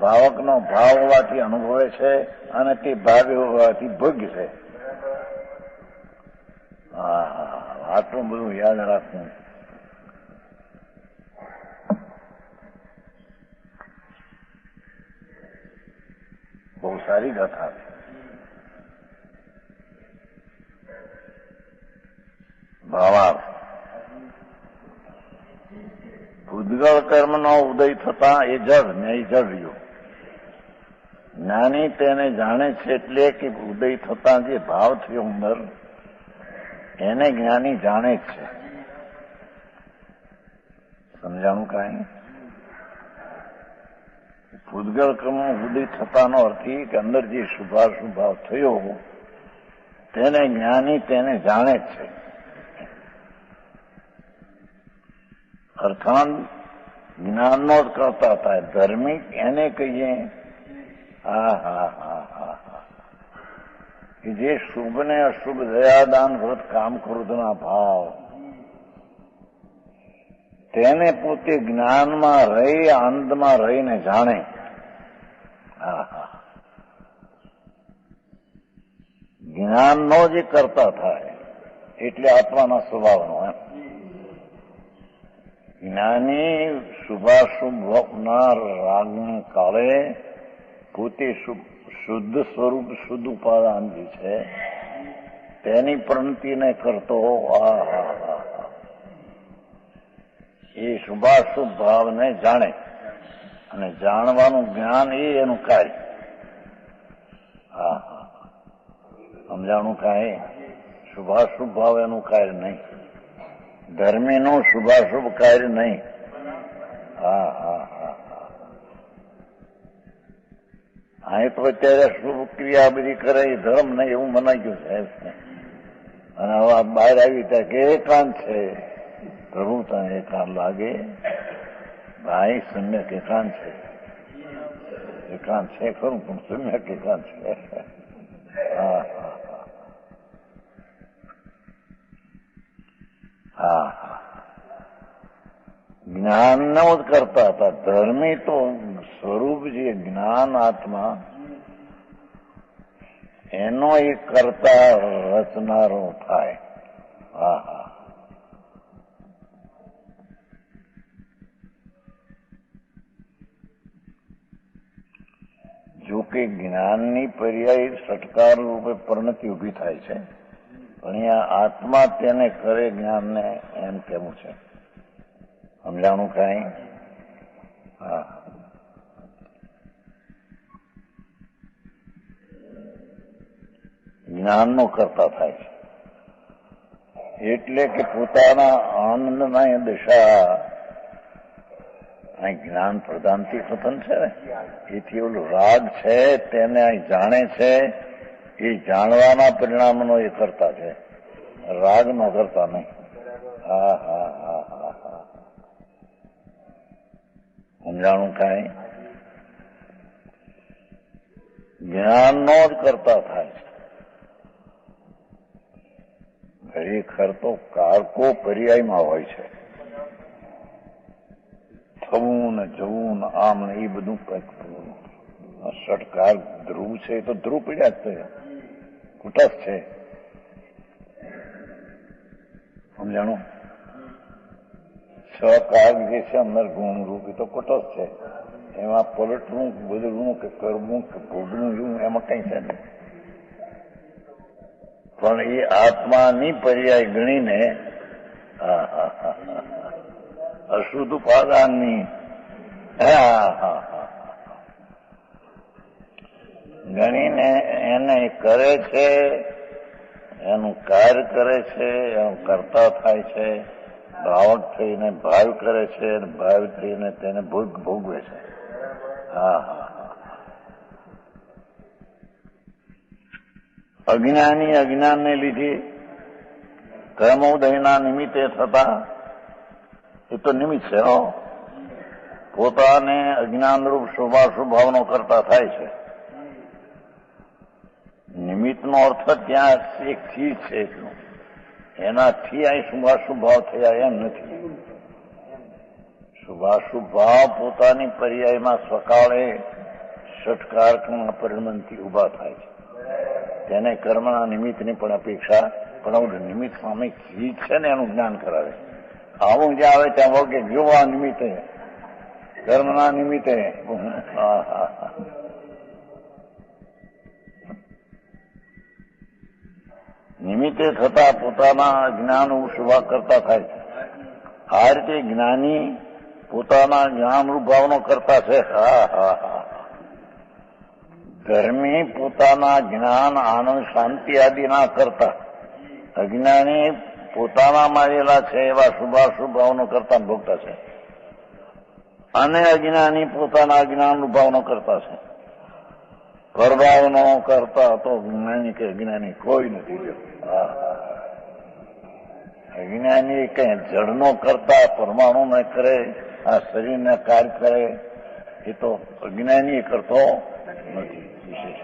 ભાવકનો ભાવ હોવાથી અનુભવે છે અને તે ભાવ્ય હોવાથી ભોગ્ય છે. આટલું બધું યાદ રાખવું. બહુ સારી કથા. ભાવાર્થ ભૂતગળ કર્મનો ઉદય થતા એ જડ ને એ જડ રહ્યું. જ્ઞાની તેને જાણે છે એટલે કે ઉદય થતા જે ભાવ થયો અંદર એને જ્ઞાની જાણે જ છે. સમજાણું કાંઈ? પૂતગલ કર્મ ઉદય થતાનો અર્થ એ કે અંદર જે શુભાશુભ ભાવ થયો તેને જ્ઞાની તેને જાણે જ છે. અર્થાત જ્ઞાનનો જ કરતા થાય. ધાર્મિક એને કહીએ કે જે શુભ ને અશુભ દયાદાન વ્રત કામ ક્રોધના ભાવ તેને પોતે જ્ઞાનમાં રહી આનંદમાં રહીને જાણે. જ્ઞાનનો જે કરતા થાય એટલે આત્માના સ્વભાવનો એમ. જ્ઞાની શુભાશુભના રાગને કાળે પોતે શુદ્ધ સ્વરૂપ શુદ્ધ ઉપાદાન જે છે તેની પ્રણતિને કરતો એ શુભાશુભ ભાવને જાણે અને જાણવાનું જ્ઞાન એ એનું કાર્ય. સમજાણું કાંઈ શુભાશુભ ભાવ એનું કાર્ય નહીં. ધર્મીનું શુભાશુભ કાર્ય નહીં. અહીં તો અત્યારે શુભ ક્રિયા બધી કરે એ ધર્મ નહીં એવું મનાઈ ગયું છે. અને હવે બહાર આવી ત્યાં કે એકાંત છે. પ્રભુ તને એકાંત લાગે? ભાઈ સમ્યક એકાંત છે. એકાંત છે ખરું પણ સમ્યક એકાંત છે. જ્ઞાનનો જ કરતા હતા. ધર્મી તો સ્વરૂપ જે જ્ઞાન આત્મા એનો એ કરતા રચનારો થાય. જોકે જ્ઞાનની પર્યાય સટકાર રૂપે પરિણતિ ઉભી થાય છે, પણ અહીંયા આત્મા તેને કરે જ્ઞાનને એમ કેવું છે. સમજાણું કાંઈ? જ્ઞાનનો કરતા થાય છે એટલે કે પોતાના આનંદના દશા અહીં જ્ઞાન પ્રધાનથી કથન છે ને, એથી ઓલું રાગ છે તેને અહીં જાણે છે. એ જાણવાના પરિણામનો એ કરતા છે, રાગનો કરતા નહીં. સમજાણું કાંઈ? જ્ઞાનનો જ કરતા થાય છે. ખરેખર તો કારકો પર્યાયમાં હોય છે. થવું ને જવું ને આમ ને એ બધું ષટકાર ધ્રુવ છે એ તો ધ્રુવ પીડ્યા જ છે, કુટસ્થ છે. સમજાણું? સહકાર જે છે અંદર ગુણ રૂપ એ તો કુટસ્થ છે. એમાં પલટવું બદલવું કે કરવું કે ભોગવું એવું એમાં કઈ છે નહીં. પણ એ આત્માની પર્યાય ગણીને અશુદ્ધ ઉપાદાનની ગણીને એને કરે છે, એનું કાર્ય કરે છે, એનું કરતા થાય છે. ભાવક થઈને ભાવ કરે છે, ભાવ થઈને તેને ભોગવે છે. અજ્ઞાની અજ્ઞાનને લીધે કર્મોદયના નિમિત્તે થતા એ તો નિમિત્ત છે. પોતાને અજ્ઞાનરૂપ શુભાશુભ ભાવનો કરતા થાય છે. નિમિત્તનો અર્થ ત્યાં એક ચીજ છે એટલું, એનાથી અહીં શુભાશુભ ભાવ થયા એમ નથી. શુભાશુભ ભાવ પોતાની પર્યાયમાં સકાળે ષટકારકના પરિણમથી ઉભા થાય છે. તેને કર્મના નિમિત્તની પણ અપેક્ષા, પણ નિમિત્ત સામે ચીજ છે ને એનું જ્ઞાન કરાવે. આવું જે આવે ત્યાં વળગે જોવા નિમિત્તે, કર્મના નિમિત્તે. નિમિત્તે થતા પોતાના જ્ઞાન શુભા કરતા થાય છે. આ રીતે જ્ઞાની પોતાના જ્ઞાનરૂપ ભાવનો કરતા છે. ધર્મી પોતાના જ્ઞાન આનંદ શાંતિ આદિના કરતા, અજ્ઞાની પોતાના મારેલા છે એવા શુભાશુભ ભાવનો કરતા ભોગતા છે. અને અજ્ઞાની પોતાના અજ્ઞાનનો ભાવનો કરતા છે. પરભાવનો કરતા તો જ્ઞાની કે અજ્ઞાની કોઈ નથી. અજ્ઞાની કઈ જળનો કરતા પરમાણુ ને કરે, આ શરીરને કાર્ય કરે, એ તો અજ્ઞાની કરતો નથી વિશેષ.